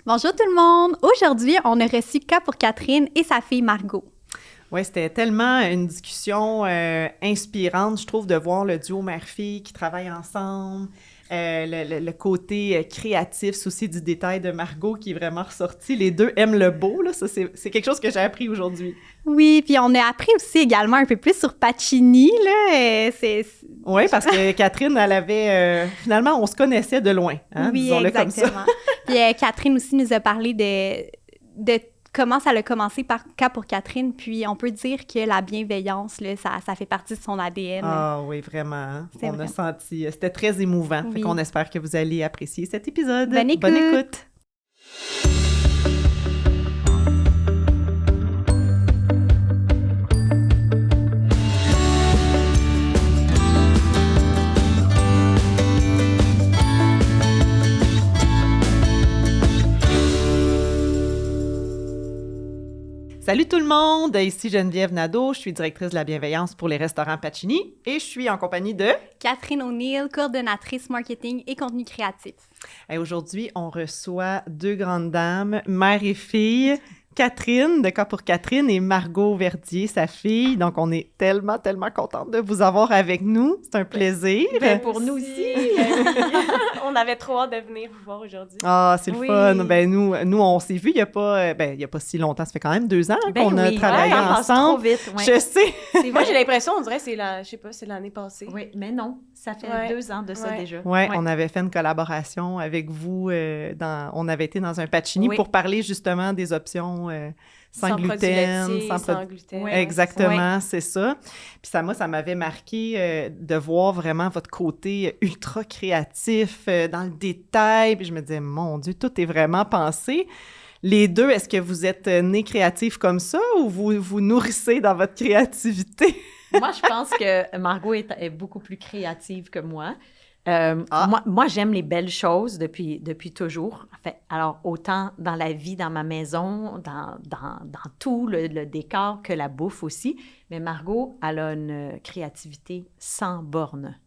Bonjour tout le monde! Aujourd'hui, on a reçu K pour Catherine et sa fille Margot. Oui, c'était tellement une discussion inspirante, je trouve, de voir le duo mère-fille qui travaille ensemble, le côté créatif, souci du détail de Margot qui est vraiment ressorti. Les deux aiment le beau, là. Ça, c'est quelque chose que j'ai appris aujourd'hui. Oui, puis on a appris aussi également un peu plus sur Pacini, là. Oui, parce que Catherine, elle avait... finalement, on se connaissait de loin, hein, oui, disons-le exactement. comme ça. Puis Catherine aussi nous a parlé de comment ça a commencé par K pour Catherine, puis on peut dire que la bienveillance, là, ça fait partie de son ADN. Ah oui, vraiment. Hein? On vrai. a senti... C'était très émouvant. Oui. Fait qu'on espère que vous allez apprécier cet épisode. Bonne écoute! Bonne écoute! Salut tout le monde! Ici Geneviève Nadeau, je suis directrice de la bienveillance pour les restaurants Pacini et je suis en compagnie de... Catherine O'Neill, coordonnatrice marketing et contenu créatif. Et aujourd'hui, on reçoit deux grandes dames, mère et fille, Catherine, de K pour Catherine, et Margot Verdier, sa fille. Donc, on est tellement, tellement contente de vous avoir avec nous. C'est un plaisir. Ben, pour nous aussi. On avait trop hâte de venir vous voir aujourd'hui. Ah, c'est le Oui. fun. Ben, nous, on s'est vus il y a pas si longtemps. Ça fait quand même 2 ans qu'on a travaillé on passe trop ensemble. vite. Ouais. Je sais. Moi, j'ai l'impression, on dirait que c'est l'année passée. Oui, mais non, ça fait Ouais. 2 ans de ça déjà. Ouais, on avait fait une collaboration avec vous. On avait été dans un Pacini Oui. pour parler justement des options sans produits gluten, laitiers, sans produits- gluten. Oui. Exactement, c'est ça. Puis ça m'avait marqué de voir vraiment votre côté ultra créatif dans le détail. Puis je me disais, mon Dieu, tout est vraiment pensé. Les deux, est-ce que vous êtes nés créatifs comme ça ou vous nourrissez dans votre créativité? Moi, je pense que Margot est beaucoup plus créative que moi. Moi, j'aime les belles choses depuis toujours. En fait, alors, autant dans la vie, dans ma maison, dans tout le décor que la bouffe aussi. Mais Margot, elle a une créativité sans borne.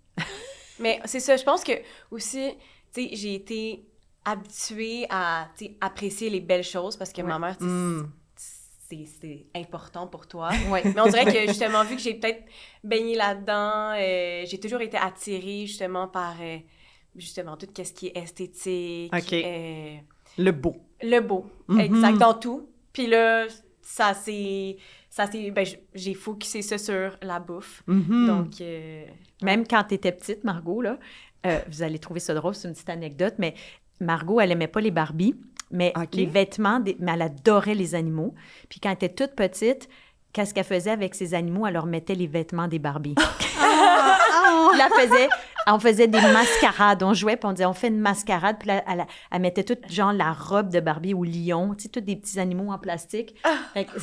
Mais c'est ça, je pense que aussi, tu sais, j'ai été habituée à apprécier les belles choses parce que ma mère, tu sais, c'est important pour toi. Oui. Mais on dirait que, justement, vu que j'ai peut-être baigné là-dedans, j'ai toujours été attirée, justement, par, justement, tout ce qui est esthétique. OK. Le beau. Le beau, Mhm. exact, dans tout. Puis là, j'ai focusé ça sur la bouffe. Mhm. Donc, Même quand tu étais petite, Margot, là, vous allez trouver ça drôle, c'est une petite anecdote, mais Margot, elle aimait pas les Barbies, mais OK. les vêtements, mais elle adorait les animaux. Puis quand elle était toute petite, qu'est-ce qu'elle faisait avec ses animaux? Elle leur mettait les vêtements des Barbies. Puis là, on faisait des mascarades. On jouait, puis on disait, on fait une mascarade. Puis là, elle mettait toute, genre, la robe de Barbie au lion, tu sais, tous des petits animaux en plastique. Fait que,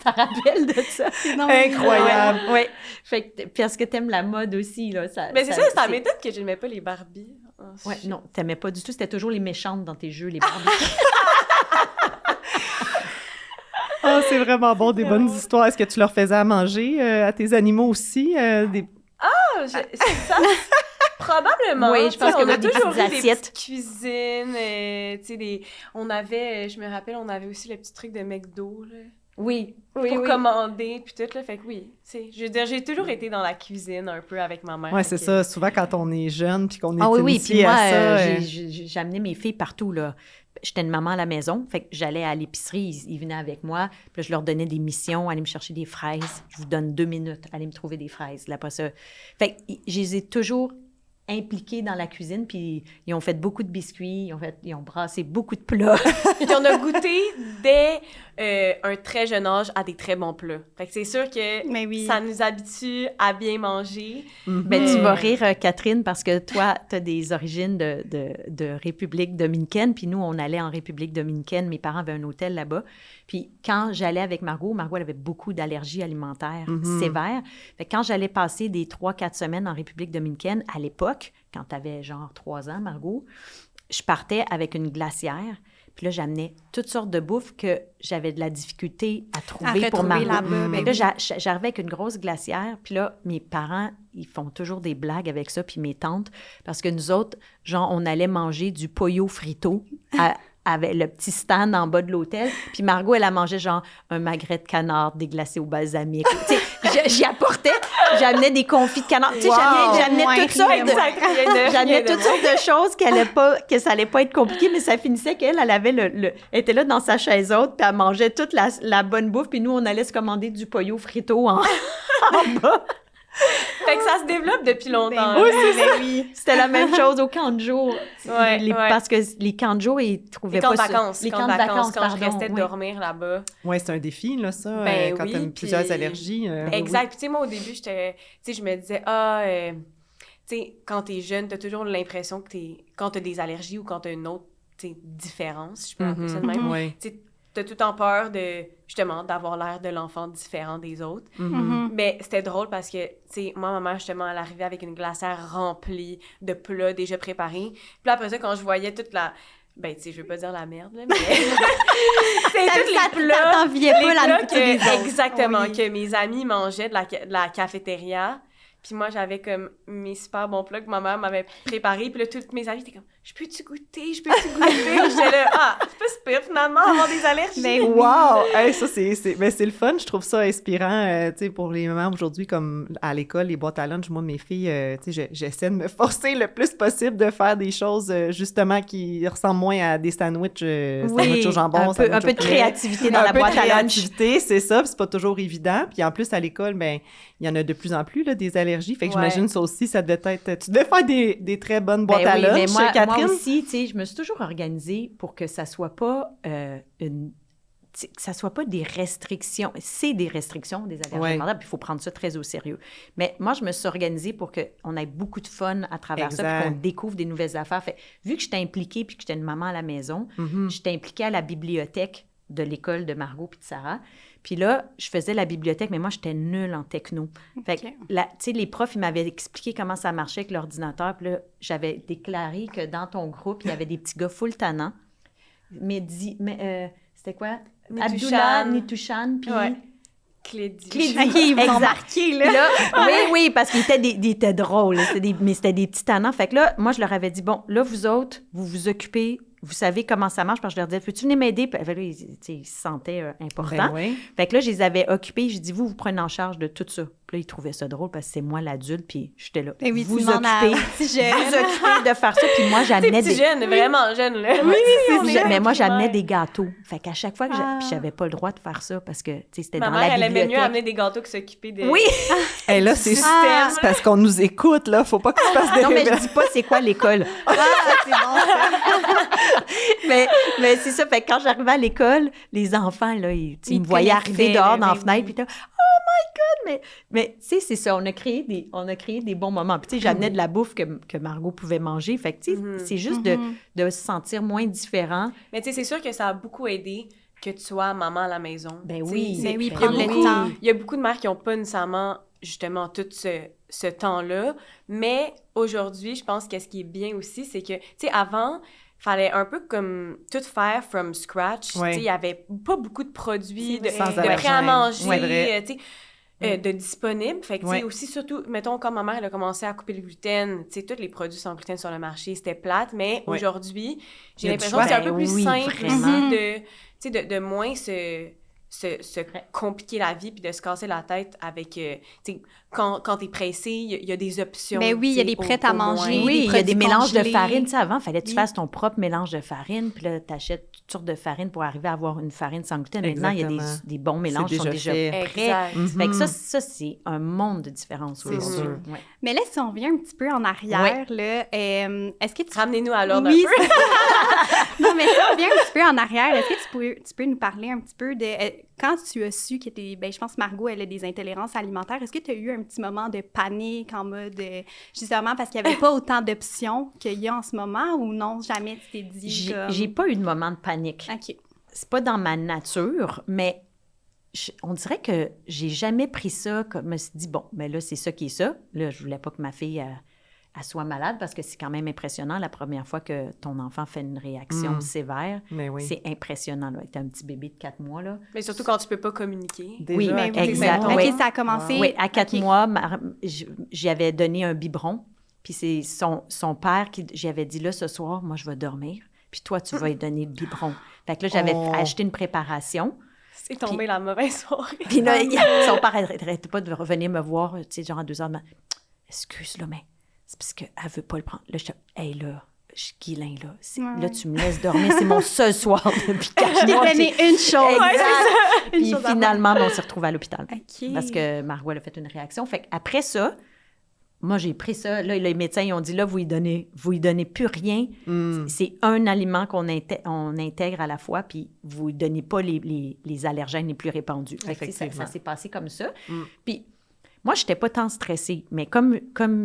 ça rappelle de ça. Incroyable. Oui. Fait que, parce que t'aimes la mode aussi, là. mais c'est ça, c'est la méthode que je n'aimais pas les Barbies. Ouais, non, t'aimais pas du tout. C'était toujours les méchantes dans tes jeux, les Barbies. Ah, c'est vraiment bon, des bonnes histoires. Est-ce que tu leur faisais à manger à tes animaux aussi? C'est ça. Probablement. Oui, je pense Tu sais, qu'on on a des toujours petites eu des assiettes. petites cuisines. Tu sais, on avait, je me rappelle, on avait aussi le petit truc de McDo, là. Oui, Pour commander, puis tout, là. Fait que oui, je veux dire, j'ai toujours été dans la cuisine un peu avec ma mère. Oui, c'est ça. Souvent, quand on est jeune puis qu'on est Ah oui, initié puis moi, à ça... j'ai amené mes filles partout, là. J'étais une maman à la maison, fait que j'allais à l'épicerie, ils venaient avec moi, puis là, je leur donnais des missions, aller me chercher des fraises. Je vous donne 2 minutes, allez me trouver des fraises. Là, après ça... Fait que je les ai toujours impliqués dans la cuisine, puis ils ont fait beaucoup de biscuits, ils ont brassé beaucoup de plats. Puis on a goûté dès un très jeune âge à des très bons plats. Fait que c'est sûr que Mais oui. ça nous habitue à bien manger. Ben, tu vas rire, Catherine, parce que toi, tu as des origines de République dominicaine, puis nous, on allait en République dominicaine. Mes parents avaient un hôtel là-bas. Puis quand j'allais avec Margot, elle avait beaucoup d'allergies alimentaires sévères. Fait que quand j'allais passer des 3-4 semaines en République dominicaine, à l'époque, quand tu avais genre 3 ans, Margot, je partais avec une glacière. Puis là, j'amenais toutes sortes de bouffe que j'avais de la difficulté à trouver pour Margot. là-bas. Fait que là, j'arrivais avec une grosse glacière. Puis là, mes parents, ils font toujours des blagues avec ça, puis mes tantes, parce que nous autres, genre, on allait manger du pollo frito avait le petit stand en bas de l'hôtel. Puis Margot, elle a mangé genre un magret de canard déglacé au balsamique. Tu sais, j'y apportais, j'amenais des confits de canard. Tu sais, j'amenais toutes sortes de choses que ça allait pas être compliqué, mais ça finissait qu'elle, elle avait elle était là dans sa chaise haute, puis elle mangeait toute la bonne bouffe, puis nous, on allait se commander du pollo frito en bas. Fait que ça se développe depuis longtemps. Oui, c'était la même chose au camp de jour. Parce que les camps de jour, ils trouvaient pas ça. Les camps de vacances, quand je restais oui. dormir là-bas. Oui, c'est un défi, là, ça, quand oui, t'as plusieurs allergies. Exact. Puis, tu sais, moi, au début, je me disais, tu sais, quand t'es jeune, t'as toujours l'impression que quand t'as des allergies ou quand t'as une autre, différence, si je peux appeler ça de même. Tu sais, t'as tout le temps peur justement, d'avoir l'air de l'enfant différent des autres. Mais c'était drôle parce que, tu sais, moi, ma mère, justement, elle arrivait avec une glacière remplie de plats déjà préparés. Puis après ça, quand je voyais toute la... Ben, tu sais, je veux pas dire la merde, là, mais... c'est tous les plats... T'enviais pas la nourriture des autres. Exactement, que mes amis mangeaient de la cafétéria. Puis moi, j'avais comme mes super bons plats que ma mère m'avait préparés. Puis là, toutes mes amies étaient comme, je peux-tu goûter? J'étais là, c'est pas super finalement, avoir des allergies. Ben oui. Wow! Hey, ça, c'est le fun. Je trouve ça inspirant, tu sais, pour les mamans aujourd'hui, comme à l'école, les boîtes à lunch. Moi, mes filles, tu sais, j'essaie de me forcer le plus possible de faire des choses, justement, qui ressemblent moins à des sandwichs, sandwichs au jambon, un peu de créativité dans la boîte à lunch. Créativité, c'est ça, puis c'est pas toujours évident. Puis en plus, à l'école, ben il y en a de plus en plus, là, des allergies. Fait que j'imagine ça aussi, ça devait être... Tu devais faire des très bonnes boîtes à lunch, mais moi, Catherine? Moi aussi, tu sais, je me suis toujours organisée pour que ça soit pas que ça soit pas des restrictions. C'est des restrictions, des allergies alimentaires, puis il faut prendre ça très au sérieux. Mais moi, je me suis organisée pour qu'on ait beaucoup de fun à travers ça, puis qu'on découvre des nouvelles affaires. Fait, vu que j'étais impliquée, puis que j'étais une maman à la maison, j'étais impliquée à la bibliothèque de l'école de Margot puis de Sarah. Puis là, je faisais la bibliothèque, mais moi, j'étais nulle en techno. Fait que, tu sais, les profs, ils m'avaient expliqué comment ça marchait avec l'ordinateur. Puis là, j'avais déclaré que dans ton groupe, il y avait des petits gars full tannants. Mais c'était quoi? Abdullah, Nitouchan, puis... Clédy. Ils vont embarquer, là. Oui, parce qu'ils étaient drôles. Mais c'était des petits tannants. Fait que là, moi, je leur avais dit, bon, là, vous autres, vous vous occupez, vous savez comment ça marche. Parce que je leur disais, peux-tu venir m'aider? Puis là, ils se sentaient importants. Fait que là, je les avais occupés. J'ai dit, vous prenez en charge de tout ça. Puis là, ils trouvaient ça drôle parce que c'est moi l'adulte, puis j'étais là. Et oui, vous occupez de faire ça. Puis moi, j'amenais des... jeune, vraiment jeune, là. Mais moi, j'amenais des gâteaux. Fait qu'à chaque fois que puis j'avais pas le droit de faire ça parce que, tu sais, c'était dans la bibliothèque. Ma mère, elle aimait mieux amener des gâteaux que s'occuper des... Oui! Et là, c'est parce qu'on nous écoute, là. Faut pas que tu fasses des Non, mais je dis pas c'est quoi l'école. C'est bon, ça. mais c'est ça. Fait que quand j'arrivais à l'école, les enfants, là, ils me voyaient arriver dehors dans la fenêtre, puis là, oh my God! Mais tu sais, c'est ça. On a créé des bons moments. Puis tu sais, j'amenais de la bouffe que Margot pouvait manger. Fait que tu sais, c'est juste de se sentir moins différent. Mais tu sais, c'est sûr que ça a beaucoup aidé que tu sois maman à la maison. Ben oui. Mais oui, prendre le temps. Il y a beaucoup de mères qui n'ont pas nécessairement, justement, tout ce temps-là. Mais aujourd'hui, je pense que ce qui est bien aussi, c'est que, tu sais, avant... fallait un peu comme tout faire from scratch. Il n'y avait pas beaucoup de produits, de prêts à manger, de disponibles. Fait que, aussi, surtout, mettons, quand ma mère elle a commencé à couper le gluten, tous les produits sans gluten sur le marché, c'était plate, mais aujourd'hui, j'ai l'impression que c'est un peu plus simple aussi de moins se compliquer la vie puis de se casser la tête avec... tu sais, quand t'es pressé, il y a des options. Mais oui, il y a des prêts à manger. Oui, il y a des mélanges de farine. Tu sais, avant, il fallait que tu fasses ton propre mélange de farine, puis là, tu achètes toutes sortes de farine pour arriver à avoir une farine sans gluten. Maintenant, il y a des bons mélanges qui sont déjà prêts. Fait que ça, c'est un monde de différence. C'est sûr. Ouais. Mais là, si on revient un petit peu en arrière, là, est-ce que tu... Ramenez-nous à l'ordre un peu. Non, mais si on revient un petit peu en arrière, est-ce que tu peux nous parler un petit peu de... quand tu as su que je pense Margot, elle a des intolérances alimentaires, est-ce que tu as eu un petit moment de panique en mode, justement, parce qu'il n'y avait pas autant d'options qu'il y a en ce moment, ou non, jamais tu t'es dit comme... J'ai pas eu de moment de panique. OK. C'est pas dans ma nature, mais on dirait que j'ai jamais pris ça comme... Je me suis dit, bon, mais là, c'est ça qui est ça. Là, je voulais pas que ma fille... elle soit malade, parce que c'est quand même impressionnant la première fois que ton enfant fait une réaction sévère. Mais oui. C'est impressionnant, là, avec un petit bébé de 4 mois, là. Mais surtout quand tu peux pas communiquer. Déjà, oui, mais exact. OK, ça a commencé... Oui, à 4 mois, j'y avais donné un biberon, puis c'est son père qui... J'y avais dit, là, ce soir, moi, je vais dormir. puis toi, tu vas lui donner le biberon. Fait que là, j'avais acheté une préparation. C'est tombé la mauvaise soirée. Puis là, son père n'arrêtait pas de revenir me voir, tu sais, genre à 2 heures. Excuse, là, mais c'est parce qu'elle veut pas le prendre. Là, je dis, hey, là, Guylain, là, là, tu me laisses dormir. C'est mon seul soir depuis 4 mois. Je t'ai donné une chose. Exact. Puis finalement, on s'est retrouvés à l'hôpital. OK. Parce que Margot, elle a fait une réaction. Fait qu'après ça, moi, j'ai pris ça. Là, les médecins, ils ont dit, là, vous lui donnez plus rien. C'est un aliment qu'on intègre à la fois, puis vous lui donnez pas les allergènes les plus répandus. Fait que, ça s'est passé comme ça. Puis moi, je n'étais pas tant stressée, mais comme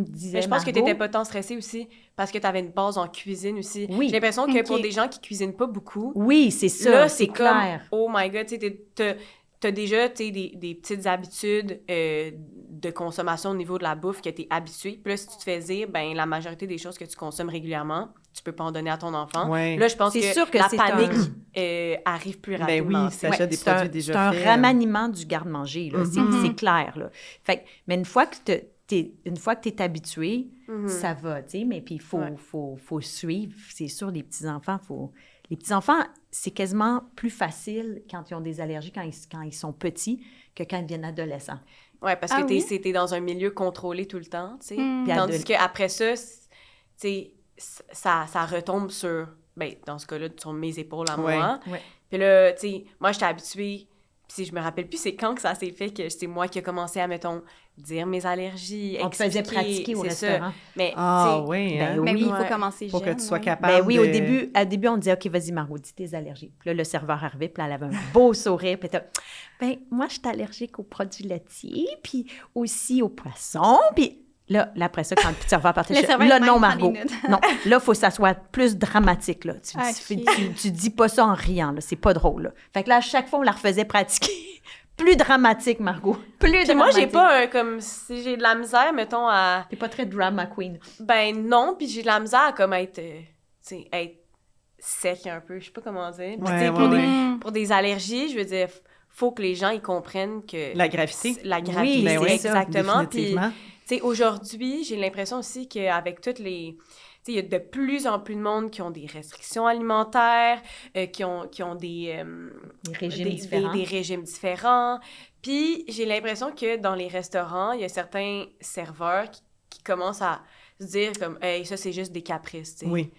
disait Mais je pense Margot, que tu n'étais pas tant stressée aussi, parce que tu avais une base en cuisine aussi. Oui. J'ai l'impression que pour des gens qui cuisinent pas beaucoup, oui, c'est ça, là, c'est comme, clair. oh my God, tu sais, t'as déjà, tu sais, des petites habitudes de consommation au niveau de la bouffe que tu es habitué. Puis là, si tu te fais dire, ben la majorité des choses que tu consommes régulièrement, tu peux pas en donner à ton enfant. Ouais. Là, je pense C'est sûr que la c'est panique arrive plus Ben rapidement. oui, s'achète des c'est produits déjà faits. C'est un remaniement du garde-manger, là. C'est clair, là. Fait que, mais une fois que t'es habitué, ça va, tu sais, mais puis il faut suivre. C'est sûr, les petits-enfants, Les petits-enfants, c'est quasiment plus facile quand ils ont des allergies, quand ils sont petits, que quand ils deviennent adolescents. Oui, parce que t'es dans un milieu contrôlé tout le temps, tu sais. Tandis qu'après ça, tu sais, ça retombe sur, ben, dans ce cas-là, sur mes épaules à moi. Ouais. Puis là, tu sais, moi, j'étais habituée, puis je me rappelle plus c'est quand que ça s'est fait que c'est moi qui ai commencé à, mettons, dire mes allergies, On te faisait pratiquer au restaurant. Ça. Mais, oui, ben hein? Mais oui, il faut Ouais. commencer Pour que jeune. tu sois ouais. capable Ben oui, de... au début, on disait, OK, vas-y, Margot, dis tes allergies. Puis là, le serveur arrivait, puis là, elle avait un beau sourire, puis elle était, ben moi, je suis allergique aux produits laitiers, puis aussi aux poissons, puis là, après ça, quand le petit serveur partait, Le je serveur là, lui-même non, prend Margot, des notes. non, là, il faut que ça soit plus dramatique, là. Ok. Tu dis pas ça en riant, là, c'est pas drôle, là. Fait que là, à chaque fois, on la refaisait pratiquer. Plus dramatique, Margot. Plus Puis dramatique. moi, j'ai pas comme si j'ai de la misère, mettons, à... T'es pas très drama queen. Ben non, puis j'ai de la misère à comme être, tu sais, être sec un peu, je sais pas comment dire. Puis, tu sais, pour des allergies, je veux dire, faut que les gens, ils comprennent que... La gravité. La gravité, Ben oui, exactement. Puis, définitivement. tu sais, aujourd'hui, j'ai l'impression aussi qu'avec toutes les... Tu sais, il y a de plus en plus de monde qui ont des restrictions alimentaires, qui ont des régimes différents. Des régimes différents. Puis, j'ai l'impression que dans les restaurants, il y a certains serveurs qui commencent à se dire comme « Hey, ça, c'est juste des caprices. » tu sais. Oui.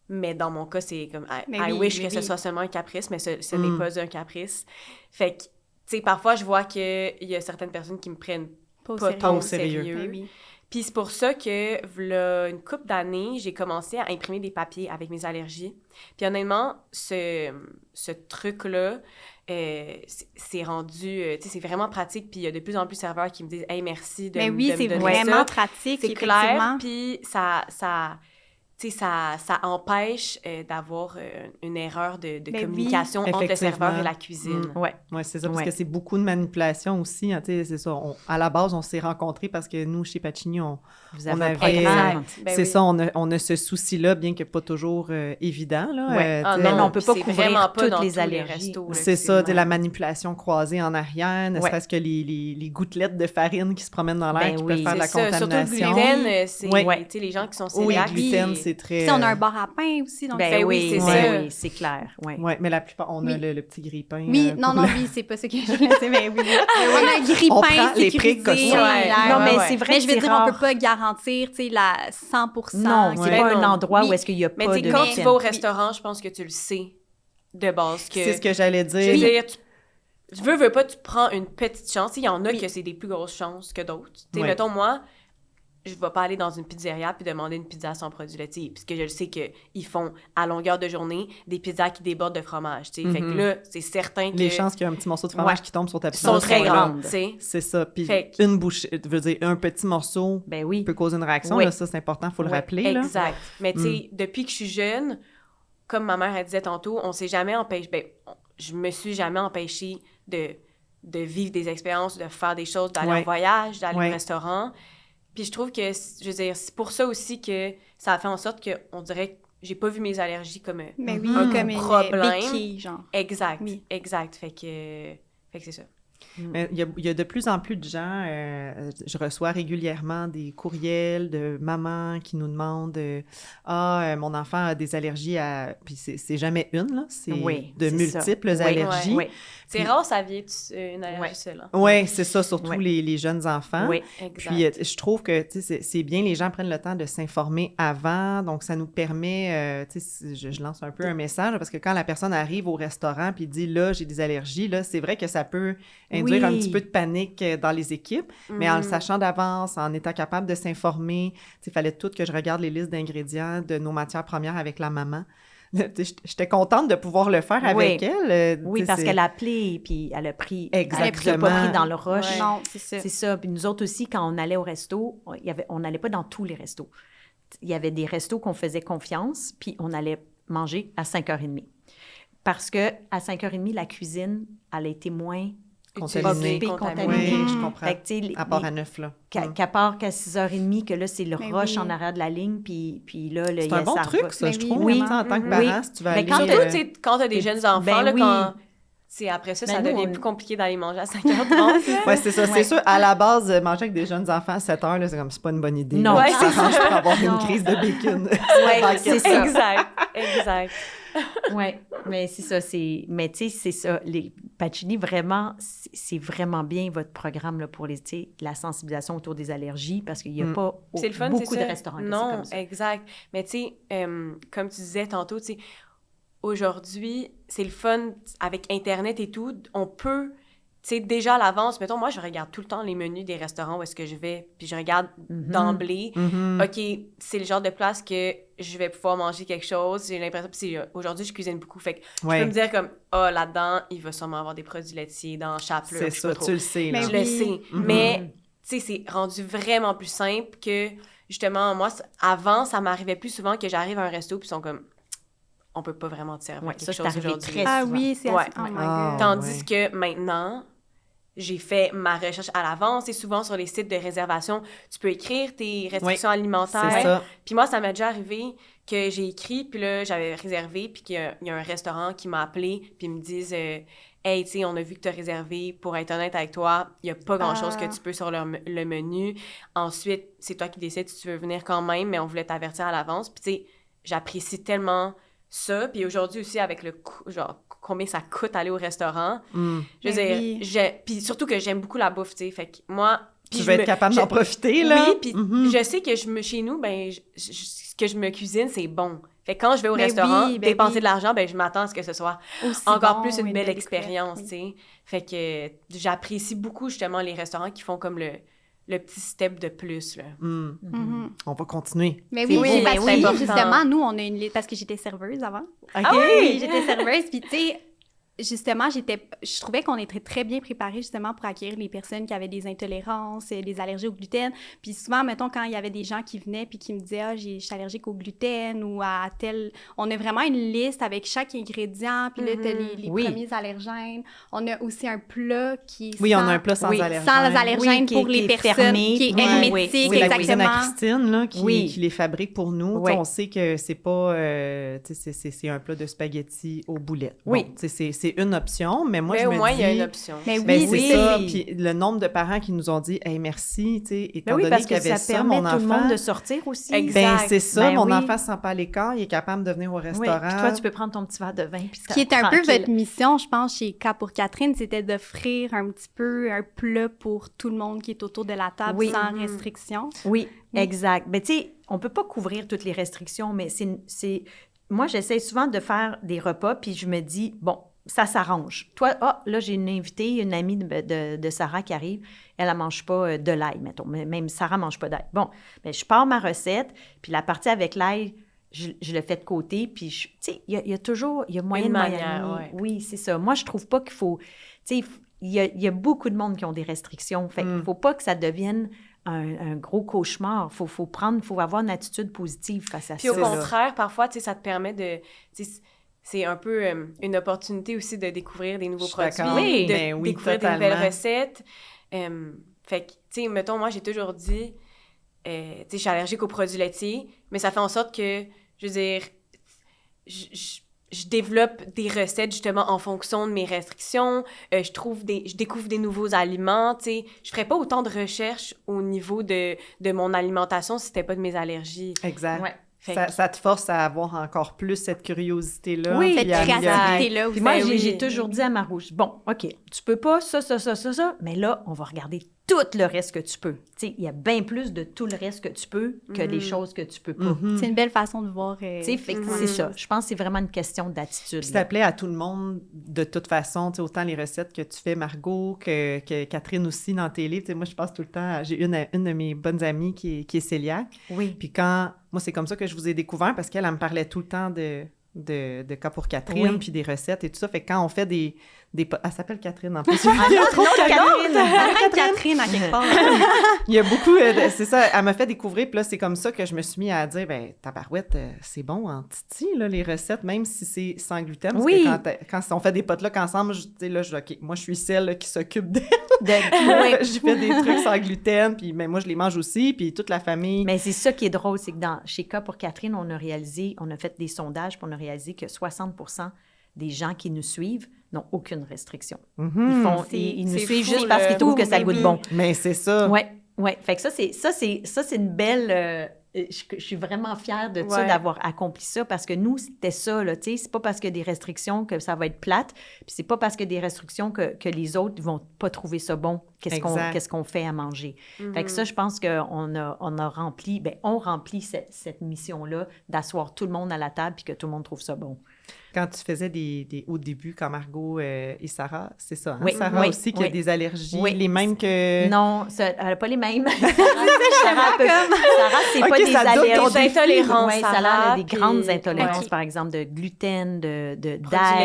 Mais dans mon cas, c'est comme « Mais I oui, wish oui, que ce oui. soit seulement un caprice, mais ce n'est pas un caprice. » Fait que, tu sais, parfois, je vois qu'il y a certaines personnes qui me prennent pas Pas au sérieux. sérieux. Ben oui. Puis c'est pour ça que, v'là une couple d'années, j'ai commencé à imprimer des papiers avec mes allergies. Puis honnêtement, ce truc-là, c'est rendu... tu sais, c'est vraiment pratique. Puis il y a de plus en plus de serveurs qui me disent « Hey, merci de Mais me oui, de me c'est donner vraiment ça. pratique, C'est effectivement. clair, puis tu sais, ça empêche d'avoir une erreur de Ben oui. communication entre le Effectivement. serveur et la cuisine. Ouais. Oui, c'est ça, parce Ouais. que c'est beaucoup de manipulation aussi. Hein, tu sais, c'est ça. À la base, on s'est rencontrés parce que nous, chez Pacini, Vous on avez un avait... programme. Ben c'est oui. ça, on a ce souci-là, bien que pas toujours évident. Là, Ouais. Ah tu sais, non, non, on peut pas c'est couvrir vraiment pas toutes dans les tous allergies. restos, là, c'est que ça, le tu sais, la même. manipulation croisée en arrière, ne Ouais. serait-ce que les gouttelettes de farine qui se promènent dans l'air Ben qui oui. peuvent faire de la C'est ça, surtout le contamination. gluten, c'est Oui. tu sais, les gens qui sont Oui, le cœliaques. gluten, puis- c'est très... Puis on a un bar à pain aussi, donc Ben oui, c'est ben ça. oui, c'est clair. Ouais. Oui, mais la plupart, on a Oui. le petit grille-pain. Oui, non, pour non, le- oui, c'est pas ça que je voulais dire, mais oui. On a un On grille-pain prend les sécurisé. précautions. Ouais. Non, mais ouais. c'est vrai Mais que je veux c'est dire, rare. on peut pas garantir, tu sais, la 100%. Non, c'est Ouais. pas Ben un non. endroit Oui. où est-ce qu'il y a Mais pas tu sais, de quand gluten. tu vas au restaurant, je pense que tu le sais de base. Que, C'est ce que j'allais je veux dire. dire, tu veux pas, tu prends une petite chance. Il y en a que c'est des plus grosses chances que d'autres. Tu sais, Ouais. mettons, moi, je vais pas aller dans une pizzeria puis demander une pizza sans produits laitiers, puisque je le sais qu'ils font à longueur de journée des pizzas qui débordent de fromage, tu sais. Fait que là, c'est certain que Les chances qu'il y a un petit morceau de fromage Ouais. qui tombe sur ta pizza sont très grandes. grandes, tu sais. C'est ça. Puis Fait que- une bouchée, veut dire un petit morceau Ben oui. peut causer une réaction. Oui. Là, ça, c'est important, il faut le Oui, rappeler. Là. Exact. Mais tu sais, depuis que je suis jeune, comme ma mère elle disait tantôt, on s'est jamais empêché... Ben, je me suis jamais empêchée de vivre des expériences, de faire des choses, d'aller Ouais. en voyage, d'aller Ouais. au restaurant. Puis je trouve que, je veux dire, c'est pour ça aussi que ça a fait en sorte qu'on dirait que j'ai pas vu mes allergies comme... Mais oui, un comme une problème. béquille, genre. Exact, Oui. exact. Fait que c'est ça. Mais il y a de plus en plus de gens, je reçois régulièrement des courriels de mamans qui nous demandent mon enfant a des allergies à... Puis c'est jamais une, là, c'est de multiples allergies. Oui. C'est rare, ça vient une allergie seule. Hein? Oui, c'est ça, surtout les jeunes enfants. Oui, exact. Puis je trouve que c'est bien, les gens prennent le temps de s'informer avant, donc ça nous permet, je lance un peu un message, parce que quand la personne arrive au restaurant puis dit « là, j'ai des allergies », là, c'est vrai que ça peut induire un petit peu de panique dans les équipes, mais en le sachant d'avance, en étant capable de s'informer, il fallait tout que je regarde les listes d'ingrédients de nos matières premières avec la maman. J'étais contente de pouvoir le faire avec elle. Oui, parce qu'elle a appelé, puis elle a pris... Exactement. Elle n'a pas pris dans le rush. Ouais. Non, c'est ça. C'est ça. Puis nous autres aussi, quand on allait au resto, on n'allait pas dans tous les restos. Il y avait des restos qu'on faisait confiance, puis on allait manger à 5h30. Parce qu'à 5h30, la cuisine, elle a été moins... Contaminée. Oui, je comprends. Fait que, à part à 9, là. Qu'à part qu'à 6h30, que là, c'est le rush en arrière de la ligne, puis là... C'est un bon truc, ça, je trouve. Oui. En tant que parent, si tu vas aller... Surtout, quand tu as des jeunes enfants, là, quand... après ça, ça devient plus compliqué d'aller manger à 5h30. Oui, c'est ça. C'est sûr, à la base, manger avec des jeunes enfants à 7h, là, c'est pas une bonne idée. Non. Ça s'arrange pour avoir une crise de bacon. Oui, c'est ça. Exact. Oui, mais c'est ça. Mais tu sais, c'est ça. Les Pacini, vraiment, c'est vraiment bien votre programme là, pour la sensibilisation autour des allergies, parce qu'il n'y a pas c'est le fun, beaucoup c'est de ça. restaurants Non, comme ça. exact. Mais tu sais, comme tu disais tantôt, tu sais, aujourd'hui, c'est le fun avec Internet et tout. On peut, tu sais, déjà à l'avance, mettons, moi, je regarde tout le temps les menus des restaurants où est-ce que je vais, puis je regarde d'emblée, OK, c'est le genre de place que je vais pouvoir manger quelque chose. J'ai l'impression, puis aujourd'hui, je cuisine beaucoup, fait que je peux me dire comme, là-dedans, il va sûrement avoir des produits laitiers dans Chapelure. C'est ça, tu le sais. Là. Je le sais, mais, tu sais, c'est rendu vraiment plus simple que, justement, moi, avant, ça m'arrivait plus souvent que j'arrive à un resto, puis ils sont comme... on peut pas vraiment te servir quelque chose aujourd'hui. Ah oui, c'est assez... Oh my God. Tandis que maintenant, j'ai fait ma recherche à l'avance et souvent sur les sites de réservation, tu peux écrire tes restrictions alimentaires. C'est ça. Puis moi, ça m'est déjà arrivé que j'ai écrit, puis là, j'avais réservé, puis qu'il y a un restaurant qui m'a appelé, puis ils me disent « Hey, tu sais, on a vu que tu as réservé. Pour être honnête avec toi, il n'y a pas grand-chose que tu peux sur le menu. Ensuite, c'est toi qui décides si tu veux venir quand même, mais on voulait t'avertir à l'avance. » Puis tu sais, j'apprécie tellement... ça, puis aujourd'hui aussi, avec le coût, genre, combien ça coûte aller au restaurant, je veux dire, puis surtout que j'aime beaucoup la bouffe, tu sais, fait que moi... Tu veux être capable d'en profiter, là? Oui, puis je sais que chez nous, ben, ce que je me cuisine, c'est bon. Fait que quand je vais au restaurant, dépenser de l'argent, ben, je m'attends à ce que ce soit aussi encore plus une belle expérience, tu sais. Fait que j'apprécie beaucoup, justement, les restaurants qui font comme le petit step de plus, là. On va continuer. Mais oui, parce que justement, nous, on a une liste... Parce que j'étais serveuse avant. OK. Ah oui, j'étais serveuse. Puis, tu sais, justement, je trouvais qu'on était très bien préparés, justement, pour accueillir les personnes qui avaient des intolérances, des allergies au gluten. Puis souvent, mettons, quand il y avait des gens qui venaient puis qui me disaient « Ah, je suis allergique au gluten » ou à tel... On a vraiment une liste avec chaque ingrédient. Puis là, t'as les premiers allergènes. On a aussi un plat qui est on a un plat sans allergènes. Sans allergènes pour les personnes, qui est hermétique, la cuisine exactement. à Christine, là, qui les fabrique pour nous. On sait que c'est pas... c'est un plat de spaghettis aux boulettes. Oui. Bon, c'est une option, mais moi, je me dis... au moins, il y a une option. Mais oui, c'est ça. Puis le nombre de parents qui nous ont dit « Hey, merci, tu sais, étant donné qu'il y avait ça, mon enfant... » parce que ça permet tout le monde de sortir aussi. Exact. C'est ça, mon enfant se sent pas à l'écart, il est capable de venir au restaurant. Puis toi, tu peux prendre ton petit verre de vin. Puis qui est un peu votre mission, je pense, chez K pour Catherine, c'était d'offrir un petit peu un plat pour tout le monde qui est autour de la table sans restriction. Oui, exact. Mais tu sais, on peut pas couvrir toutes les restrictions, mais c'est... Moi, j'essaie souvent de faire des repas, puis je me dis, bon, ça s'arrange. Toi, là, j'ai une invitée, une amie de Sarah qui arrive. Elle ne mange pas de l'ail, mettons. Même Sarah ne mange pas d'ail. Bon, mais je pars ma recette, puis la partie avec l'ail, je le fais de côté, puis tu sais, il y a toujours... Il y a moyen de manière. Oui, c'est ça. Moi, je trouve pas qu'il faut... Tu sais, il y a beaucoup de monde qui ont des restrictions. Fait qu'il ne faut pas que ça devienne un gros cauchemar. Il faut avoir une attitude positive face à ça. Puis au contraire, parfois, tu sais, ça te permet de... C'est un peu une opportunité aussi de découvrir des nouveaux produits, de découvrir des nouvelles recettes. Fait que, tu sais, mettons, moi, j'ai toujours dit, tu sais, je suis allergique aux produits laitiers, mais ça fait en sorte que, je veux dire, je développe des recettes justement en fonction de mes restrictions. Je découvre des nouveaux aliments. Tu sais, je ferais pas autant de recherches au niveau de mon alimentation si c'était pas de mes allergies. Exact. Ouais. Ça te force à avoir encore plus cette curiosité-là. Oui, puis Cette à améliorer. créativité-là Puis aussi. moi, Ben oui. j'ai toujours dit à Margot, bon, OK, tu peux pas ça, mais là, on va regarder tout le reste que tu peux. Tu sais, il y a bien plus de tout le reste que tu peux que des choses que tu peux pas. Mhm. C'est une belle façon de voir. Tu sais, fait que c'est ça. Je pense que c'est vraiment une question d'attitude. Puis là. ça plaît à tout le monde de toute façon, tu sais, autant les recettes que tu fais, Margot, que Catherine aussi dans tes livres. Tu sais, moi, je passe tout le temps, j'ai une de mes bonnes amies qui est cœliaque. Oui. Puis moi, c'est comme ça que je vous ai découvert parce qu'elle me parlait tout le temps de cas pour Catherine, Oui. puis des recettes et tout ça. Fait que quand on fait des elle s'appelle Catherine en plus. Catherine, à quelque part. Il y a beaucoup, c'est ça, elle m'a fait découvrir, puis là, c'est comme ça que je me suis mis à dire, ben tabarouette, c'est bon en titi, là, les recettes, même si c'est sans gluten. Parce Oui. que quand on fait des potlucks ensemble, tu sais, là, OK, moi, je suis celle là, qui s'occupe d'elle. Oui. J'ai fait des trucs sans gluten, puis mais moi, je les mange aussi, puis toute la famille. Mais c'est ça qui est drôle, c'est que chez Cas pour Catherine, on a fait des sondages, puis on a réalisé que 60 des gens qui nous suivent n'ont aucune restriction. Mhm. Ils nous c'est suivent fou, juste parce là. qu'ils trouvent que ça goûte bon. Mais c'est ça. Oui, oui. Fait que ça, c'est une belle... je suis vraiment fière de ça, Ouais. d'avoir accompli ça, parce que nous, c'était ça, là, tu sais. C'est pas parce qu'il y a des restrictions que ça va être plate, puis c'est pas parce qu'il y a des restrictions que les autres vont pas trouver ça bon, Exact. qu'est-ce qu'on fait à manger. Fait que ça, je pense qu'on on remplit cette mission-là d'asseoir tout le monde à la table puis que tout le monde trouve ça bon. Quand tu faisais au début, quand Margot et Sarah, c'est ça, hein? Oui, Sarah oui, aussi qui a oui. des allergies, Oui. les mêmes que... Non, elle n'a pas les mêmes. Sarah, c'est Ok, pas des ça donne ton allergies. défi. Intolérances, Oui, Sarah Sarah, a des puis- grandes intolérances, Ok. par exemple, de gluten, d'ail,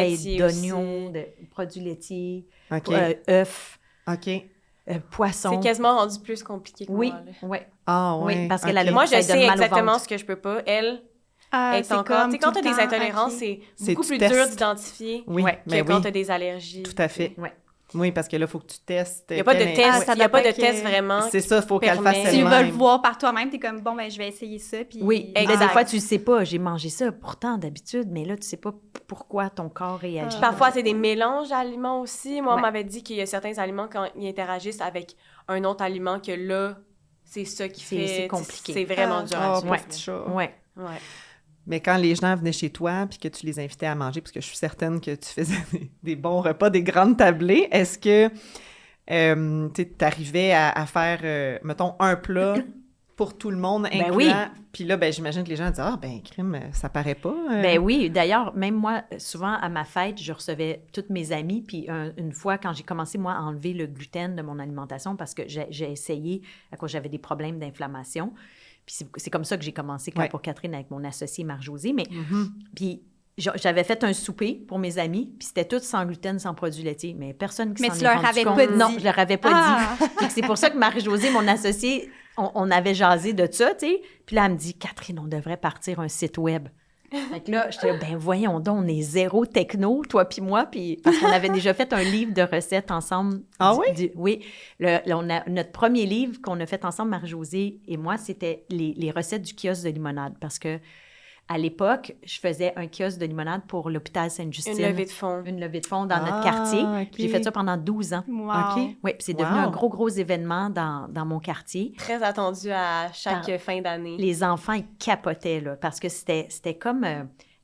laitiers d'oignons, aussi. de produits laitiers, OK, œufs, OK. poissons. C'est quasiment rendu plus compliqué que Oui, moi. Là. oui. Ah, ouais. Oui, parce qu'elle OK. a le- Moi, Ça je donne sais mal au exactement ventre. ce que je peux pas. Elle Ah, est c'est encore... comme Tu sais, quand tout tu as le des temps, intolérances, ok. c'est C'est beaucoup tu plus dur testes. d'identifier Oui, que mais quand oui. tu as des allergies. Tout à fait. Ouais. Oui, parce que là, il faut que tu testes. Il n'y a pas de quel- test, Ah, ça il y a doit pas de pas test que- vraiment. C'est ça, il faut qu'elle fasse permet- Tu elle-même. vas le voir par toi-même, t'es comme, bon, ben, je vais essayer ça, puis... Oui, Exact. mais des fois, tu ne sais pas. J'ai mangé ça pourtant d'habitude, mais là, tu ne sais pas pourquoi ton corps réagit. Parfois, c'est des mélanges d'aliments aussi. Moi, on Ouais. m'avait dit qu'il y a certains aliments, quand ils interagissent avec un autre aliment, que là, c'est ça qui C'est fait... compliqué. C'est vraiment Ah. dur Oh, à pauvre suivre. petit chat. Oui. Ouais. Mais quand les gens venaient chez toi puis que tu les invitais à manger, parce que je suis certaine que tu faisais des bons repas, des grandes tablées, est-ce que tu arrivais à faire, mettons, un plat pour tout le monde, Ben incluant... oui. Puis là, ben, j'imagine que les gens disaient « Ah, ben, crime, ça paraît pas. Ben oui, d'ailleurs, même moi, souvent à ma fête, je recevais toutes mes amies. Puis une fois, quand j'ai commencé, moi, à enlever le gluten de mon alimentation, parce que j'ai essayé, à cause j'avais des problèmes d'inflammation. Puis c'est comme ça que j'ai commencé Ouais. pour Catherine avec mon associée Marc-Josée. Mais Mhm. puis j'avais fait un souper pour mes amis, puis c'était tout sans gluten, sans produits laitiers. Mais personne qui Mais s'en tu est leur rendu avais compte. pas dit. Non, je leur avais pas Ah! dit. Fait que c'est pour ça que Marie-Josée, mon associée, on avait jasé de ça, tu sais. Puis là, elle me dit, Catherine, on devrait partir un site web. Fait que là, j'étais là, ben voyons donc, on est zéro techno, toi puis moi, puis parce qu'on avait déjà fait un livre de recettes ensemble. Ah oui? Oui. Notre premier livre qu'on a fait ensemble, Marie-Josée et moi, c'était les recettes du kiosque de limonade, parce que à l'époque, je faisais un kiosque de limonade pour l'hôpital Sainte-Justine. Une levée de fond. Une levée de fonds dans notre Ah, quartier. ok. Puis j'ai fait ça pendant 12 ans. Wow. OK. Oui, puis c'est devenu Wow. un gros événement dans mon quartier. Très attendu à chaque fin d'année. Les enfants, ils capotaient, là, parce que c'était comme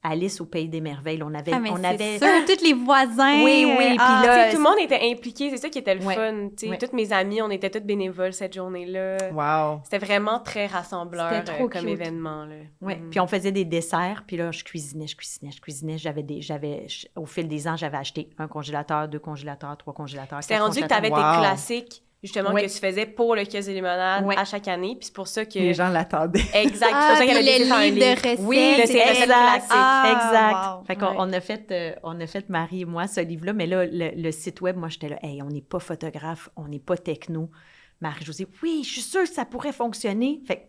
Alice au Pays des Merveilles. On avait... Ah, mais on c'est avait... sûr, tous les voisins... Oui, puis ah, là, Tu sais, tout le monde était impliqué, c'est ça qui était le Ouais. fun. Tu sais, Ouais. toutes mes amies, on était toutes bénévoles cette journée-là. Wow. C'était vraiment très rassembleur C'était trop comme cute. événement. Là. Oui, Mm. puis on faisait des desserts, puis là, je cuisinais. Au fil des ans, j'avais acheté un congélateur, 2 congélateurs, 3 congélateurs, C'était 4 rendu que tu avais Wow. tes classiques, justement, Ouais. que tu faisais pour le kiosque de limonade Ouais. à chaque année. Puis c'est pour ça que... Les gens l'attendaient. Exact. C'est Ah, pour ça qu'elle a puis décidé de faire un le livre de livre. recettes. Oui, de c'est ces recettes classiques. exact. wow. Fait qu'on Ouais. on a fait, Marie et moi, ce livre-là, mais là, le site web, moi, j'étais là, hey, on n'est pas photographe, on n'est pas techno. Marie-Josée, oui, je suis sûre que ça pourrait fonctionner. Fait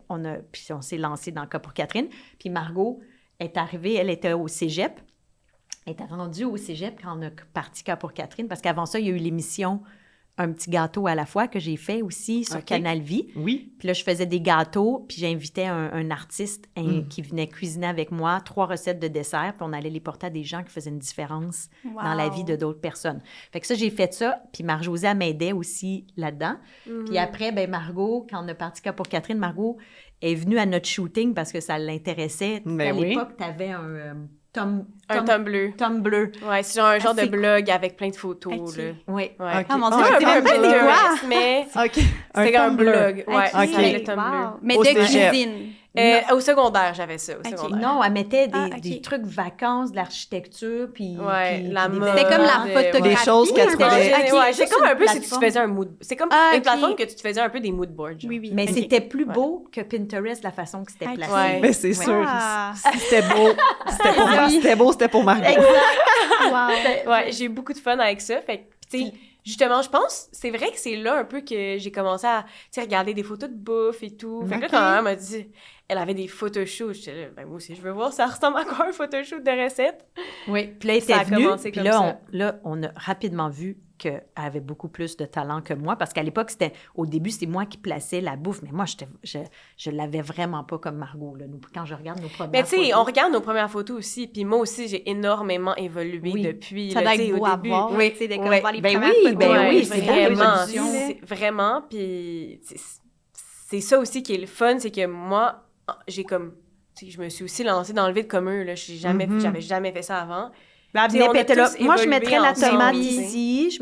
puis on s'est lancé dans le cas pour Catherine. Puis Margot est arrivée, elle était au cégep. Elle était rendue au cégep quand on a parti cas pour Catherine, parce qu'avant ça, il y a eu l'émission un petit gâteau à la fois que j'ai fait aussi sur OK. Canal Vie. Oui. Puis là, je faisais des gâteaux, puis j'invitais un artiste qui venait cuisiner avec moi, 3 recettes de dessert, puis on allait les porter à des gens qui faisaient une différence dans la vie de d'autres personnes. Fait que ça, j'ai fait ça, puis Marc-Josée, elle m'aidait aussi là-dedans. Puis après, ben Margot, quand on a parti pour Catherine, Margot est venue à notre shooting parce que ça l'intéressait. Ben à oui. l'époque, tu avais un Tumblr. Tumblr. Ouais, c'est genre un genre de c'est blog avec plein de photos, Ok. là. Oui. Ouais. OK. Ah, mon Ah, Dieu, un c'est un peu Tumblr. des quoi? Mais OK. c'était comme un Tumblr. blog. Ouais, Ok. ça s'appelait Tumblr. Wow. Mais Au de cégep. cuisine. Au secondaire, j'avais ça, au Ok. secondaire. Non, elle mettait des, Ah, ok. des trucs vacances, de l'architecture, puis... Ouais, puis la des mode. C'était comme la Des- photographie. Des choses qu'elle un peu. trouvait- Ok, Ouais, c'est juste comme une un peu si tu plateforme. faisais un mood. C'est comme Ah, une ok. plateforme que tu te faisais un peu des mood boards. genre. Oui, oui. Mais Ok. c'était plus beau que Pinterest, la façon que c'était Ok. placé. Ouais. Mais c'est sûr. Ah. Si c'était beau, c'était pour moi. C'était beau, c'était pour Margot. Wow. Ouais, j'ai eu beaucoup de fun avec ça. Fait que, tu sais, justement, je pense, c'est vrai que c'est là un peu que j'ai commencé à, tu sais, regarder des photos de bouffe et tout. Fait que là, Ok. quand elle m'a dit, elle avait des photoshoots, j'étais là, ben moi aussi, je veux voir ça ressemble à quoi un photoshoot de recette. Oui, puis là, elle Ça a était venue, commencé puis comme ça. là, on a rapidement vu qu'elle avait beaucoup plus de talent que moi, parce qu'à l'époque, au début, c'était moi qui plaçais la bouffe, mais moi, je l'avais vraiment pas comme Margot, là. Quand je regarde nos premières Mais tu sais, photos. on regarde nos premières photos aussi, puis moi aussi, j'ai énormément évolué Oui. depuis. Ça là, doit tu sais, être beau au à début. voir, Oui, tu sais, de comme ouais. voir les Ben premières oui, photos. ben Ouais, oui, c'est belle vraiment, l'évolution. vraiment, puis c'est ça aussi qui est le fun, c'est que moi, j'ai comme, tu sais, je me suis aussi lancée dans le vide comme eux, là, j'avais jamais fait ça avant. Ben, Tu sais, venez, on a puis elle était là. tous Moi, je évolué mettrais la ensemble, tomate tu sais. ici,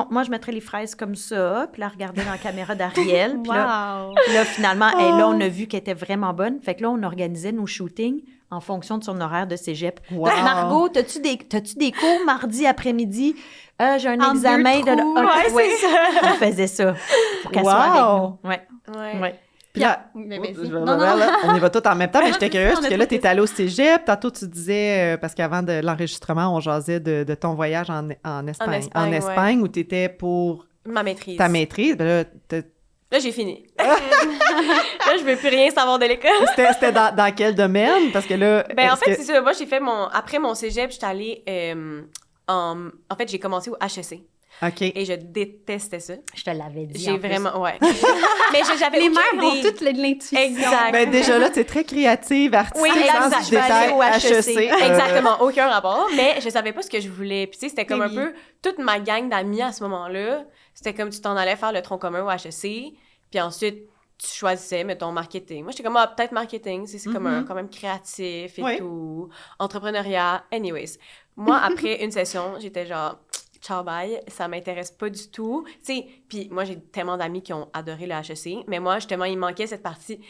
moi, je mettrais les fraises comme ça, puis là, regarder dans la caméra d'Ariel, puis là, Wow. puis là, finalement, là, on a vu qu'elle était vraiment bonne. Fait que là, on organisait nos shootings en fonction de son horaire de cégep. Wow. Là, Margot, t'as-tu des cours mardi après-midi? J'ai un Entre examen deux trous. Ouais, c'est ça. On faisait ça pour qu'elle soit avec nous. Ouais. Ouais. Ouais. Puis là, Oui, mais vas-y. là, Non, non. là, on y va tout en même temps, mais j'étais curieuse On a parce que tout là, tu es allée au cégep. Tantôt, tu disais, parce qu'avant de l'enregistrement, on jasait de ton voyage en Espagne. En Espagne, Espagne, où tu étais pour Ma maîtrise. ta maîtrise. Ben là, Là, j'ai fini. Là, je veux plus rien savoir de l'école. c'était dans quel domaine? Parce que là. Ben, en est-ce fait, que- c'est ça. Moi, j'ai fait après mon cégep, j'étais allée en fait, j'ai commencé au HEC. OK. Et je détestais ça. Je te l'avais dit. J'ai en plus. vraiment, ouais. Mais j'avais Les aucune mères ont idée. toutes de l'intuition. Exact. Ben, déjà là, tu es très créative, artistique, Oui, sans exact. du Je vais détail, aller au HEC. Exactement, aucun rapport. Mais je savais pas ce que je voulais. Puis tu sais, c'était comme Mais un oui. peu toute ma gang d'amis à ce moment-là. C'était comme tu t'en allais faire le tronc commun au HEC. Puis ensuite, tu choisissais, mettons, marketing. Moi, j'étais comme, peut-être marketing. C'est comme quand même créatif et Oui. tout. Entrepreneuriat. Anyways. Moi, après une session, j'étais genre, ciao, bye. Ça m'intéresse pas du tout. Tu sais, puis moi, j'ai tellement d'amis qui ont adoré le HEC. Mais moi, justement, il manquait cette partie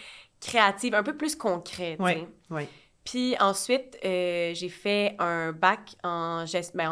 créative, un peu plus concrète. tu sais. Oui, oui. Puis ensuite, j'ai fait un bac en